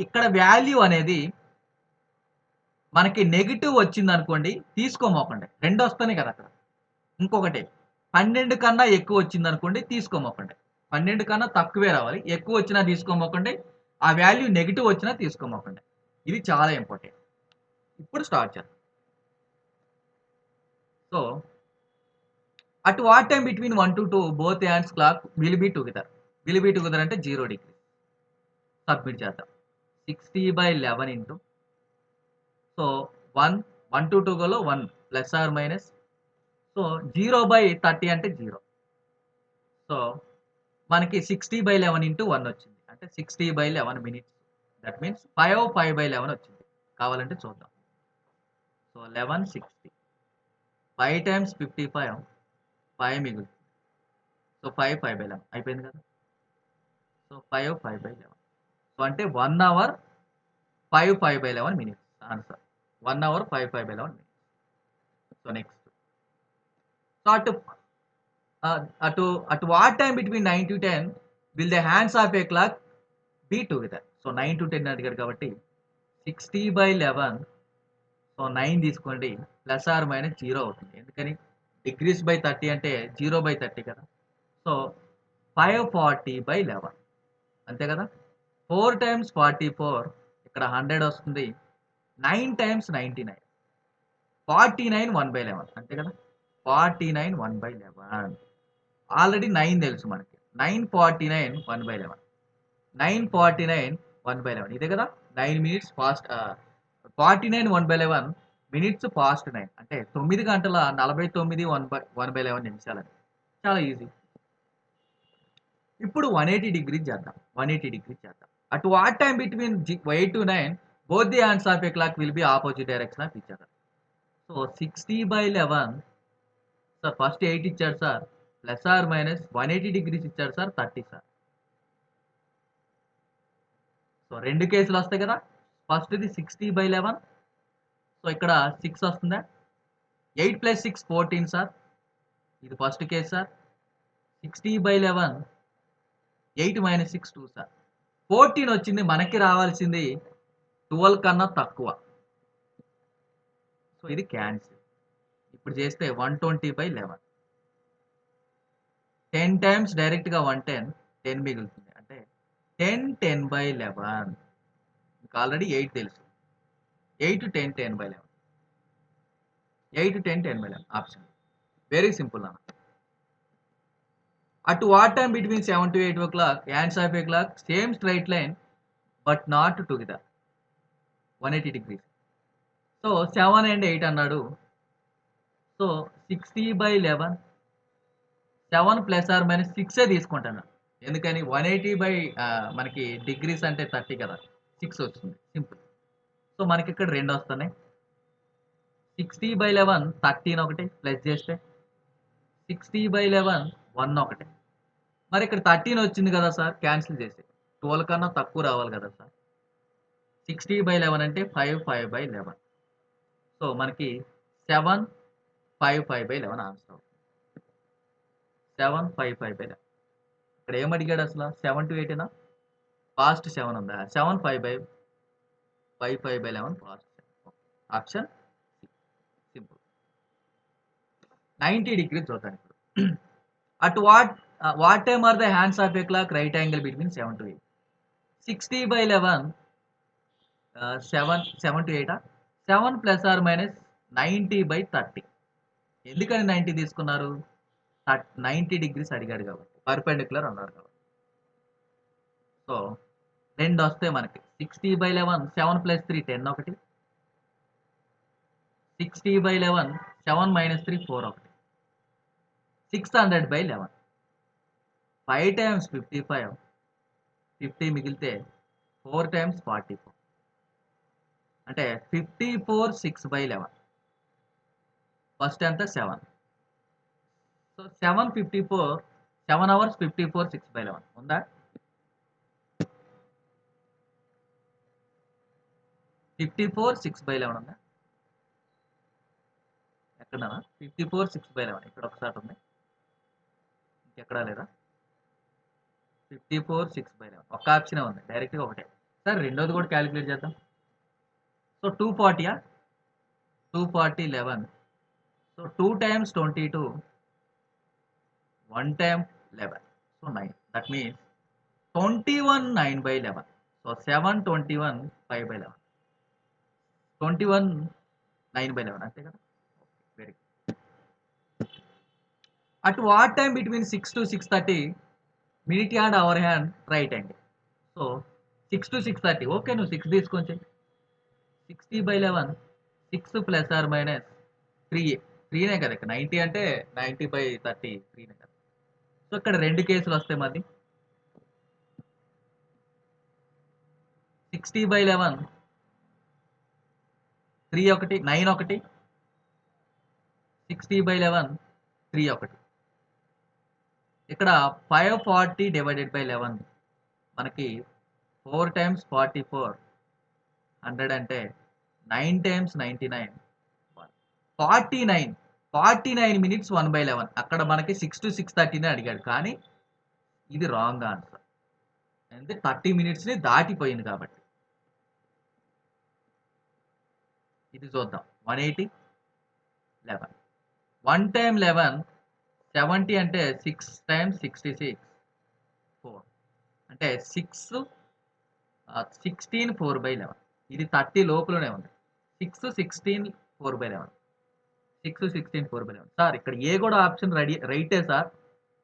ఇక్కడ వాల్యూ అనేది మనకి నెగిటివ్ వచ్చింది అనుకోండి, తీసుకోమోకండి. 2 వస్తాయి కదా అక్కడ. ఇంకొకటి 12 కన్నా ఎక్కువ వచ్చింది అనుకోండి, తీసుకోమోకండి. 12 కన్నా తక్కువే రావాలి, ఎక్కువ వచ్చినా తీసుకోమోకండి. ఆ వాల్యూ నెగిటివ్ వచ్చినా తీసుకోమోకండి. ఇది చాలా ఇంపార్టెంట్. ఇప్పుడు స్టార్ట్ చేద్దాం. So at what time between 1 to 2 both hands clock will be together. అంటే 0 డిగ్రీ. సబ్మిట్ చేద్దాం. 60/11 ఇంటూ, సో 1 to 2 గలో 1 ప్లస్ ఆర్ మైనస్. సో 0/30 అంటే 0. సో మనకి 60/11 ఇంటూ 1 వచ్చింది, అంటే 60/11 మినిట్స్. దట్ మీన్స్ 5/11 వచ్చింది. కావాలంటే చూద్దాం. సో 11 60, 5 times 55, 5 మిగులుతుంది. సో 5/11 అయిపోయింది కదా. సో 5/11. సో అంటే 1 hour 5/11 minutes answer. 1 hour 5/11 minutes. So next, so at what time between 9 to 10 will the hands of a clock be together? So 9 to 10 అడిగాడు కాబట్టి 60/11. So 9 తీసుకోండి, ప్లస్ ఆర్ మైనస్ 0 అవుతుంది. ఎందుకని degrees by 30 అంటే 0/30 కదా. So 540/11 అంతే కదా. 4 times 44, ఇక్కడ 100 వస్తుంది. 9 times 99, 49 1/11 అంతే కదా. 49 1/11. ఆల్రెడీ 9 తెలుసు మనకి. 949 1/11, 949 1/11 ఇదే కదా. 9 minutes ఫాస్ట్, 49 1/11 మినిట్స్ ఫాస్ట్ 9 అంటే 9 గంటల 49 1/11 నిమిషాలని. చాలా ఈజీ. ఇప్పుడు 180 డిగ్రీస్ చేద్దాం. At what time between 8 to 9 both the hands of a clock will be opposite direction of each other. So 60/11. Sir first 8 ఇచ్చాడు sir, plus or minus 180 degrees ఇచ్చాడు sir, 30 sir. So 2 కేసులు వస్తాయి కదా. ఫస్ట్ది 60/11. So ఇక్కడ 6 వస్తుందా. 8 + 6 14 sir. ఇది first case sir. 60/11, 8 - 6 2 sir. 14 వచ్చింది. మనకి రావాల్సింది 12 కన్నా తక్కువ. సో ఇది క్యాన్సిల్. ఇప్పుడు చేస్తే 120/11. 10 times డైరెక్ట్గా 110, 10 మిగులుతుంది. అంటే 10 10/11. మీకు ఆల్రెడీ 8 తెలుసు. 8 10 10/11, 8 10 10/11 ఆప్షన్. వెరీ సింపుల్ అన్న. At what time between 7 to 8 o'clock hands of a clock same straight line but not together 180 degrees. So 7 and 8 అన్నాడు. సో 60/11, 7 ప్లస్ ఆర్ మైనస్ 6 తీసుకుంటాను. ఎందుకని 180 మనకి డిగ్రీస్ అంటే 30 కదా, 6 వస్తుంది. సింపుల్. సో మనకి ఇక్కడ 2 వస్తున్నాయి. 60/11 13 ఒకటి ప్లస్ చేస్తే 60/11 1 ఒకటి. మరి ఇక్కడ 13 వచ్చింది కదా సార్, క్యాన్సిల్ చేసి 12 కన్నా తక్కువ రావాలి కదా సార్. 60/11 అంటే 5/11. సో మనకి 7 5/11 ఆన్సర్. 7 5/11. ఇక్కడ ఏం అడిగాడు అసలు? 7 to 8 పాస్ట్ 7 ఉందా? 7 5/11 పాస్ట్. Option simple. 90 degrees చూద్దాం ఇప్పుడు. At what time are the hands of a clock right angle between 7 to 8? 60/11 7 to 8 7 plus or minus 90/30. ఎందుకని 90 తీసుకున్నారు? 90 degrees అడిగాడు కాబట్టి, పర్పెండిక్యులర్ అన్నాడు కాబట్టి. సో 2 వస్తాయి మనకి. 60/11 7 ప్లస్ 3 10 ఒకటి. 60/11 7 మైనస్ 3 4 ఒకటి. 600/11 5 times 55 50 మిగిలితే 4 times 44 అంటే 54 6/11. ఫస్ట్ ఎంత 7. సో 7 అవర్స్ 54 6/11 ఉందా? 54 6/11 ఉందా? ఎక్కడా? 54 6/11 ఇక్కడ ఒకసారి ఉంది, ఇంకెక్కడా లేదా? 54 6/11 ఒక్క ఆప్షనే ఉంది, డైరెక్ట్గా ఒకటే. సార్ రెండోది కూడా క్యాలిక్యులేట్ చేద్దాం. So 240 240 11. So 2 times 22 1 time 11. So 9. That means 21 9/11. So 7 21 5/11. 21 9/11 అంతే కదా? Very good. At what time between 6 to 6:30 minute hand hour hand right angle? So 6 to 6:30. Okay, నువ్వు 6 తీసుకొని చెయ్యి. 60/11 6 ప్లస్ ఆర్ మైనస్ 3నే కదా ఇక్కడ. 90 అంటే 90/30 3నే కదా. సో ఇక్కడ 2 కేసులు వస్తాయి మాది. 60/11 3 ఒకటి 9 ఒకటి. 60/11 3 ఒకటి. ఇక్కడ 540 / 11 మనకి 4 times 44 100 అంటే 9 times 99 49 minutes 1/11. అక్కడ మనకి 6 to 6:30 అడిగాడు, కానీ ఇది రాంగ్ ఆన్సర్. అంటే 30 minutesని దాటిపోయింది కాబట్టి. ఇది చూద్దాం. 180 11 1 time 11 70 అంటే 6 times 66 4 అంటే 6 16 4/11. ఇది 30 లోపలనే ఉంది. 6 16 4/11. 6 16 4/11. సార్ ఇక్కడ ఏ కూడా ఆప్షన్ రైటే సార్.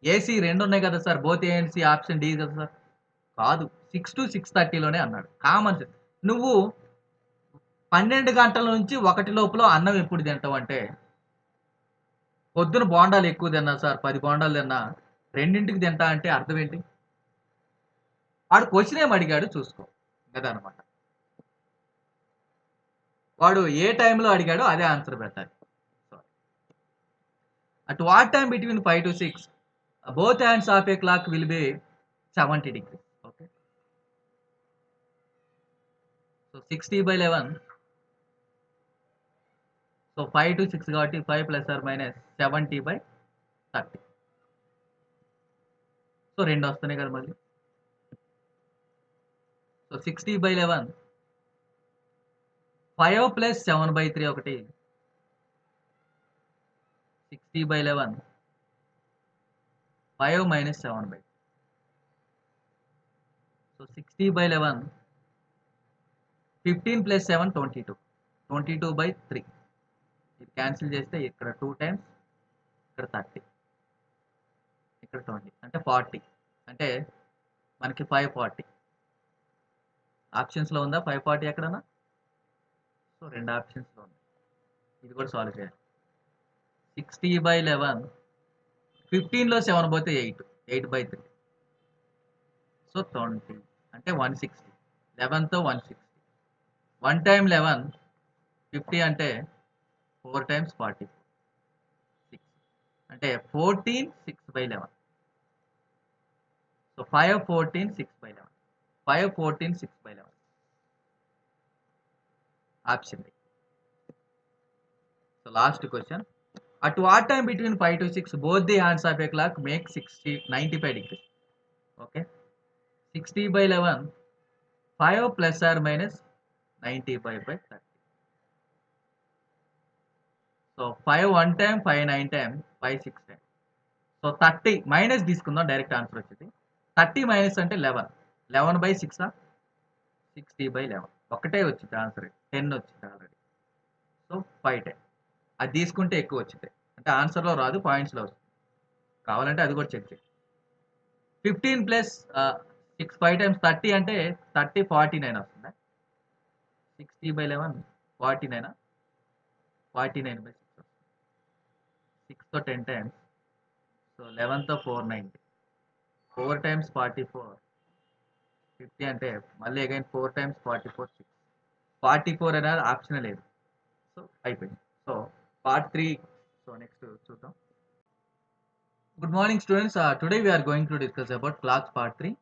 ఏసీ 2 ఉన్నాయి కదా sir, both A and C option D కదా సార్. కాదు, 6 to 6:30లోనే అన్నాడు. Common sense. నువ్వు 12 గంటల నుంచి 1 లోపల అన్నం ఎప్పుడు తింటావు అంటే, పొద్దున బోండాలు ఎక్కువ తిన్నా సార్, 10 బోండాలు తిన్నా 2ంటికి తింటా అంటే అర్థం ఏంటి? వాడు క్వశ్చన్ ఏం అడిగాడు చూసుకో కదా అనమాట. వాడు ఏ టైంలో అడిగాడో అదే ఆన్సర్ పెట్టాలి. At what time between 5 to 6 both hands of a clock will be 70 degrees. Okay. So 60/11. So 5 to 6 కాబట్టి 5 plus or minus 70/30. సో 2 వస్తున్నాయి కదా మళ్ళీ. సో 60/11 5 plus 7/3 ఒకటి. 60/11 5 minus 7/3. So 60/11 15 plus 7 22. 22/3. ఇది క్యాన్సిల్ చేస్తే ఇక్కడ 2 times, ఇక్కడ 30, ఇక్కడ 20 అంటే 40. అంటే మనకి 540 ఆప్షన్స్లో ఉందా? 540 ఎక్కడన్నా? సో 2 ఆప్షన్స్లో ఉంది. ఇది కూడా సాల్వ్ చేయాలి. 60/11 15లో 7 పోతే 8/3. సో 20 అంటే 160. 11తో 160. 1 time 11 50 అంటే 4 times 40 6 అంటే 14 6/11. So 5 14 6/11. 5 14 6/11. Option D. So last question. At what time between 5 to 6 both the hands of a clock make 95 degrees? Okay. 60 by 11, 5 plus or minus 95 by 30. So 5 1 time, 5 9 time, 5 6 time. So 30 minus తీసుకుందాం, direct answer వచ్చింది. 30 minus అంటే 11. 11 by 6 60 by 11. ఒకటే వచ్చింది answer, 10 వచ్చింది already. So 5 10. అది తీసుకుంటే ఎక్కువ వచ్చింది, అంటే ఆన్సర్లో రాదు, పాయింట్స్లో వస్తుంది. కావాలంటే అది కూడా చెక్ చేయండి. 15 ప్లస్ 6 5 times 30 అంటే 30 49 వస్తుందా? 60 by 11 49, 49 by 6 వస్తుంది. 6తో 10 times, సో 11తో 490, 4 times 44 50 అంటే మళ్ళీ అగైన్ 4 times 44 6. 44 అనేది ఆప్షన్ లేదు. సో అయిపోయింది. So part 3. సో నెక్స్ట్ చూద్దాం. Good morning students, today we are going to discuss about clocks part 3.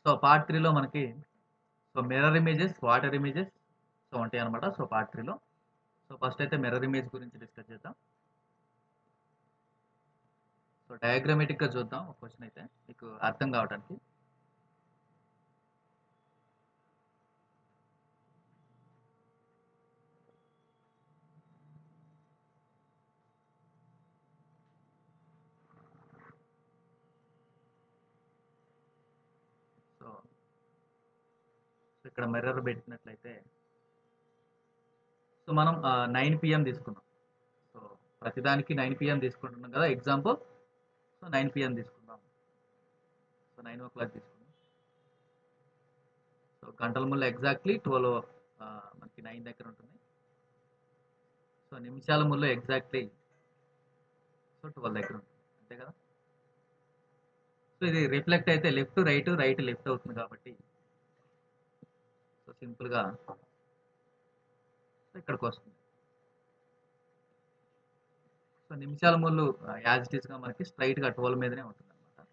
So part 3లో మనకి so mirror images, water images so ఉంటాయి అనమాట. సో పార్ట్ 3లో సో ఫస్ట్ అయితే మిర్రర్ ఇమేజ్ గురించి డిస్కస్ చేద్దాం. సో డయాగ్రామేటిక్గా చూద్దాం ఒక క్వశ్చన్ అయితే మీకు అర్థం కావడానికి. సో ఇక్కడ మిర్రర్ పెట్టినట్లయితే సో మనం 9 PM తీసుకున్నాం. సో ప్రతిదానికి 9 PM తీసుకుంటున్నాం కదా. ఎగ్జాంపుల్ సో 9 PM తీసుకుందాం. సో 9 o'clock తీసుకుందాం. సో గంటల ముళ్ళు ఎగ్జాక్ట్లీ 12 మనకి 9 దగ్గర ఉంటుంది. సో నిమిషాల ముళ్ళు ఎగ్జాక్ట్లీ సో 12 దగ్గర ఉంటుంది, అంతే కదా. సో ఇది రిఫ్లెక్ట్ అయితే లెఫ్ట్ రైట్, రైట్ లెఫ్ట్ అవుతుంది కాబట్టి సో సింపుల్గా ఇక్కడికి వస్తుంది. సో నిమిషాల ముళ్ళు యాజ్ ఇట్ ఈస్గా మనకి స్ట్రైట్గా 12 మీదనే ఉంటుంది అనమాట.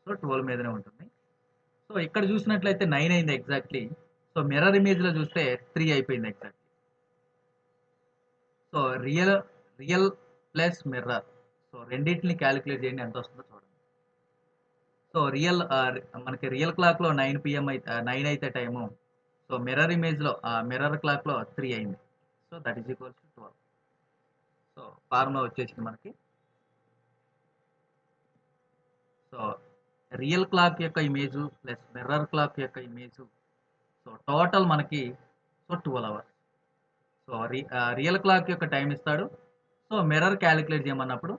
సో 12 మీదనే ఉంటుంది. సో ఇక్కడ చూసినట్లయితే 9 అయింది ఎగ్జాక్ట్లీ. సో మిర్రర్ ఇమేజ్లో చూస్తే 3 అయిపోయింది exactly. So real plus mirror, so రెండింటిని క్యాలిక్యులేట్ చేయండి ఎంత వస్తుందో చూడండి. సో మనకి రియల్ క్లాక్లో 9 PM అయితే 9 అయితే టైము. సో మిర్రర్ ఇమేజ్లో మిర్రర్ క్లాక్లో 3 అయింది. So that is equals to 12. So formula వచ్చేసింది మనకి. సో రియల్ క్లాక్ యొక్క ఇమేజు ప్లస్ మిర్రర్ క్లాక్ యొక్క ఇమేజు, సో టోటల్ మనకి so 12 hours. So real clock యొక్క టైం ఇస్తాడు. సో మిర్రర్ క్యాలిక్యులేట్ చేయమన్నప్పుడు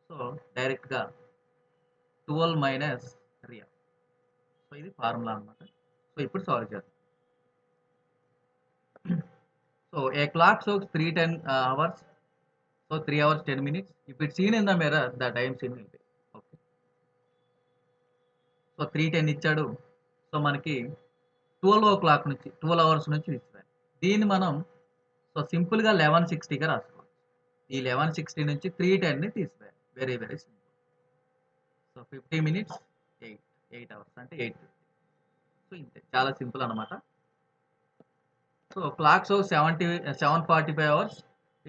సో డైరెక్ట్గా 12 మైనస్ రియల్. సో ఇది ఫార్ములా అనమాట. సో ఇప్పుడు సాల్వ్ చేద్దాం. So a clock shows 3:10 hours. So 3 hours 10 minutes. If it's seen in the mirror, the time seen will be. Okay. So 3:10 ఇచ్చాడు. So మనకి 12 o'clock నుంచి 12 hours నుంచి ఇస్తాడు. దీన్ని మనం సో సింపుల్గా 1160గా రాసుకోవచ్చు. ఈ 1160 నుంచి 3:10ని తీసివేయాలి. Very very simple. So 50 minutes 8 hours అంటే 8:50. సో ఇంతే, చాలా సింపుల్ అనమాట. So clock shows 7:45 hours.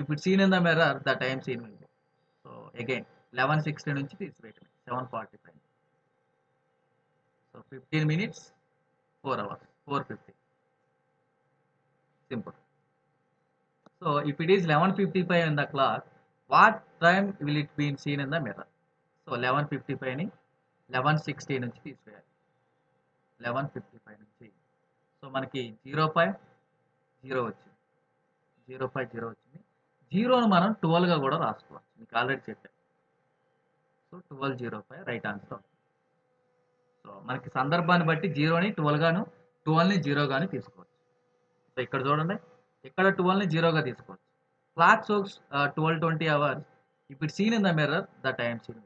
If it's seen in the mirror, the time seen will be. So again 1160 నుంచి తీసివేయటమే 7:45. So 15 minutes 4 hours 4:50. Simple. So if it is 11:55 in the clock, what time will it be seen in the mirror? So 11:55ని 1160 నుంచి తీసివేయాలి. 11:55 నుంచి so మనకి 0.0 వచ్చింది. 0.0 వచ్చింది. 0ను మనం 12గా కూడా రాసుకోవచ్చు, మీకు ఆల్రెడీ చెప్పాను. So 12:05 right answer. సో మనకి సందర్భాన్ని బట్టి 0ని 12గాను 12ని 0గాను తీసుకోవచ్చు. సో ఇక్కడ చూడండి, ఇక్కడ 12ని 0గా తీసుకోవచ్చు. Clock shows 12:20 hours. ఇప్పుడు seen in the mirror the time seen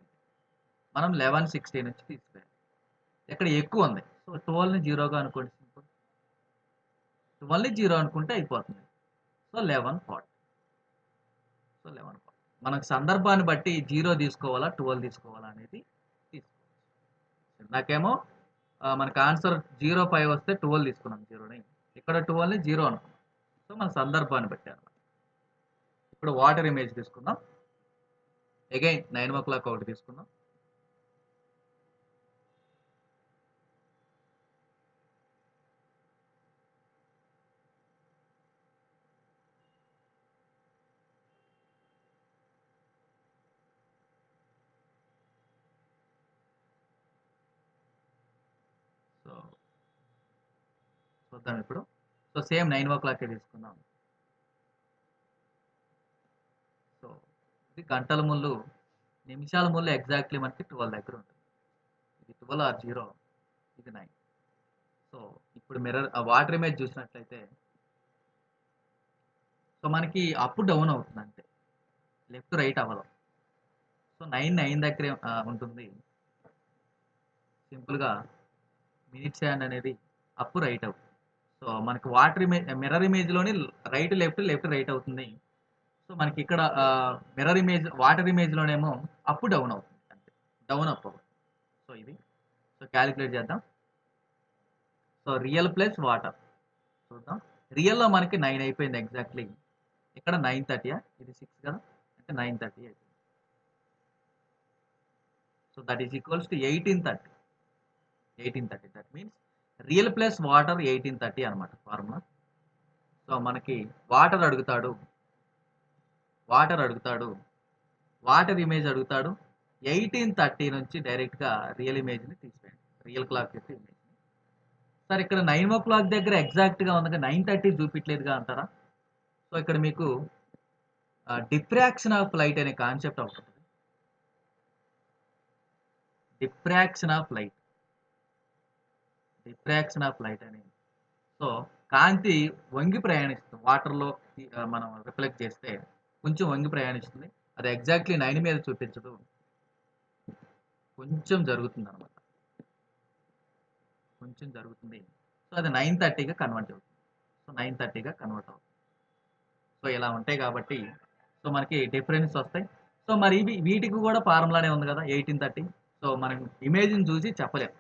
మనం 11:60 నుంచి తీసివేయాలి. ఇక్కడ ఎక్కువ ఉంది. సో 12ని 0గా అనుకోండి, సింపుల్. 12ని 0 అనుకుంటే అయిపోతుంది. సో 11:40. సో 11:40 మనకు సందర్భాన్ని బట్టి 0 తీసుకోవాలా 12 తీసుకోవాలా అనేది తీసుకోవచ్చు. నాకేమో మనకు ఆన్సర్ 0.5 వస్తే 12 తీసుకున్నాం 0ని. ఇక్కడ 12ని 0 అనుకున్నాం. సో మన సందర్భాన్ని బట్టి అన్నమాట. ఇప్పుడు వాటర్ ఇమేజ్ తీసుకుందాం. అగైన్ 9 o'clock ఒకటి తీసుకుందాం. సో చూద్దాం ఇప్పుడు. సో సేమ్ 9 o'clock తీసుకుందాం. సో ఇది గంటల ముళ్ళు, నిమిషాల ముళ్ళు ఎగ్జాక్ట్లీ మనకి 12 దగ్గర ఉంటుంది. ఇది 12 ఆర్ 0, ఇది 9. సో ఇప్పుడు మిర్రర్ వాటర్ ఇమేజ్ చూసినట్లయితే సో మనకి అప్ డౌన్ అవుతుంది అంతే, లెఫ్ట్ రైట్ అవ్వదు. సో 9 దగ్గరే ఉంటుంది. సింపుల్గా మినిట్స్ హ్యాండ్ అనేది అప్ రైట్ అవుతుంది. సో మనకి వాటర్ ఇమేజ్ మిర్రర్ ఇమేజ్లోని రైట్ లెఫ్ట్ రైట్ అవుతుంది. సో మనకి ఇక్కడ మిర్రర్ ఇమేజ్ వాటర్ ఇమేజ్లోనేమో అప్ డౌన్ అవుతుంది అంతే, డౌన్ అప్ అవుతుంది. సో ఇది సో క్యాలిక్యులేట్ చేద్దాం. సో రియల్ ప్లస్ వాటర్ చూద్దాం. రియల్లో మనకి 9 అయిపోయింది ఎగ్జాక్ట్లీ. ఇక్కడ 9:30, ఇది 6 కదా, అంటే 9:30 అయిపోయింది. So that is equals to 18:30. That means real plus water 18:30 అనమాట ఫార్ములా. సో మనకి వాటర్ అడుగుతాడు, వాటర్ ఇమేజ్ అడుగుతాడు. 18:30 నుంచి డైరెక్ట్గా రియల్ ఇమేజ్ని తీసివేయండి, రియల్ క్లాక్ యొక్క ఇమేజ్. సార్ ఇక్కడ 9 o'clock దగ్గర ఎగ్జాక్ట్గా ఉందిగా 9:30 చూపించలేదుగా అంటారా? సో ఇక్కడ మీకు డిఫ్రాక్షన్ ఆఫ్ లైట్ అనే కాన్సెప్ట్ అవుతుంది. డిఫ్రాక్షన్ ఆఫ్ లైట్ అని. సో కాంతి వంగి ప్రయాణిస్తుంది వాటర్లో, మనం రిఫ్లెక్ట్ చేస్తే కొంచెం వంగి ప్రయాణిస్తుంది. అది ఎగ్జాక్ట్లీ 9 మీద చూపించదు, కొంచెం జరుగుతుంది అనమాట, కొంచెం జరుగుతుంది. సో అది 9:30గా కన్వర్ట్ అవుతుంది. సో ఇలా ఉంటాయి కాబట్టి సో మనకి డిఫరెన్స్ వస్తాయి. సో మరి వీటికి కూడా ఫార్ములానే ఉంది కదా 18:30. సో మనం ఇమేజ్ని చూసి చెప్పలేం,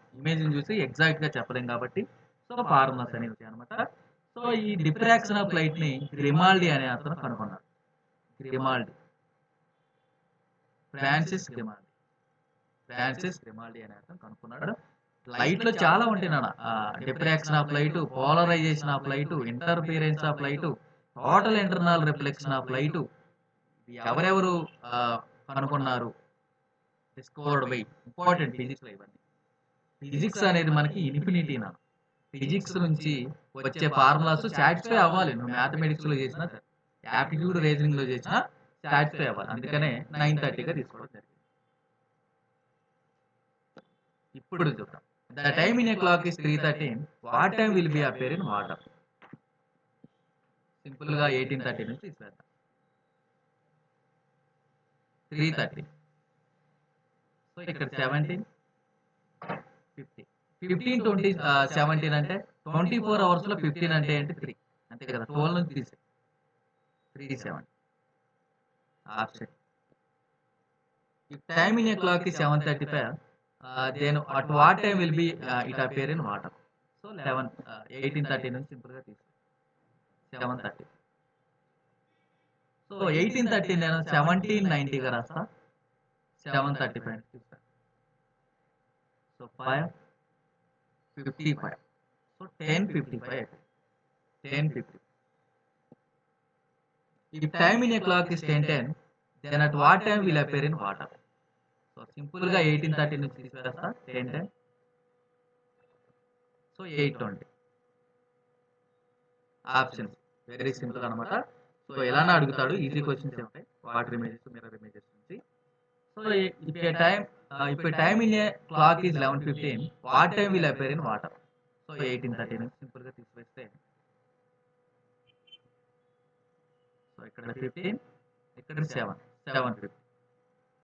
ఎగ్జాక్ట్గా చెప్పలేం కాబట్టి సో ఫార్ములాస్ అనేవి ఉంటాయి అనమాట. సో ఈ డిఫ్రాక్షన్ ఆఫ్ లైట్ని గ్రిమాల్డి అనే అతను కనుగొన్నాడు. ఫ్రాన్సిస్ గ్రిమాల్డి అనే అతను కనుక్కున్నాడు. లైట్లో చాలా ఉంటాయి నాన్న, diffraction of light, polarisation of light, interference of light, total internal reflection of light. ఎవరెవరు కనుక్కున్నారు, డిస్కవర్డ్ బై ఇంపార్టెంట్ ఫిజిక్స్. ఇవన్నీ ఫిజిక్స్ అనేది మనకి ఇన్ఫినిటీ నా. ఫిజిక్స్ నుంచి వచ్చే ఫార్ములాస్ సాటిస్ఫై అవ్వాలి. నువ్వు మ్యాథమెటిక్స్ లో చేసినా, యాప్టిట్యూడ్ రీజనింగ్ లో చేసినా సాటిస్ఫై అవ్వాలి. అందుకనే 9:30గా తీసుకోవడం జరిగింది. ఇప్పుడు చూద్దాం. The time in a clock is 3:13. What time will be appear in water? Simple గా 18:30 నుంచి తీసుకెళ్తాం. 3:30. సో ఇక్కడ 17, 50, 15, 20, 17 అంటే 24 hours లో 15 అంటే ఏంటి? 3 అంతే కదా. 12 నుంచి తీసే 3:70 option. If time in a clock is 7:35, then at what time will be it appear in water? So 18:30 నుంచి సింపుల్ గా తీసే 7:30. సో 18:30 నేను 17:90గా రాస్తా, 7:35 తీస్తా. So 5:55. So 10:55. 10:50. If time in a clock is 10:10, then at what time will appear in water? So simple గా 18:30 నుంచి తీసివేస్తా, 10:10. So 8:20 options. Very simple అనమాట. So ఎలానే అడుగుతాడు, ఈజీ క్వశ్చన్స్ ఉంటాయి వాటర్ ఇమేజెస్, మిర్రర్ ఇమేజెస్ నుంచి. So if a time in a clock is 11:15, what time will appear in water? So 18:30 నుంచి simple గా తీసివేస్తే so ఇక్కడ 15, ఇక్కడ 7, 7:50.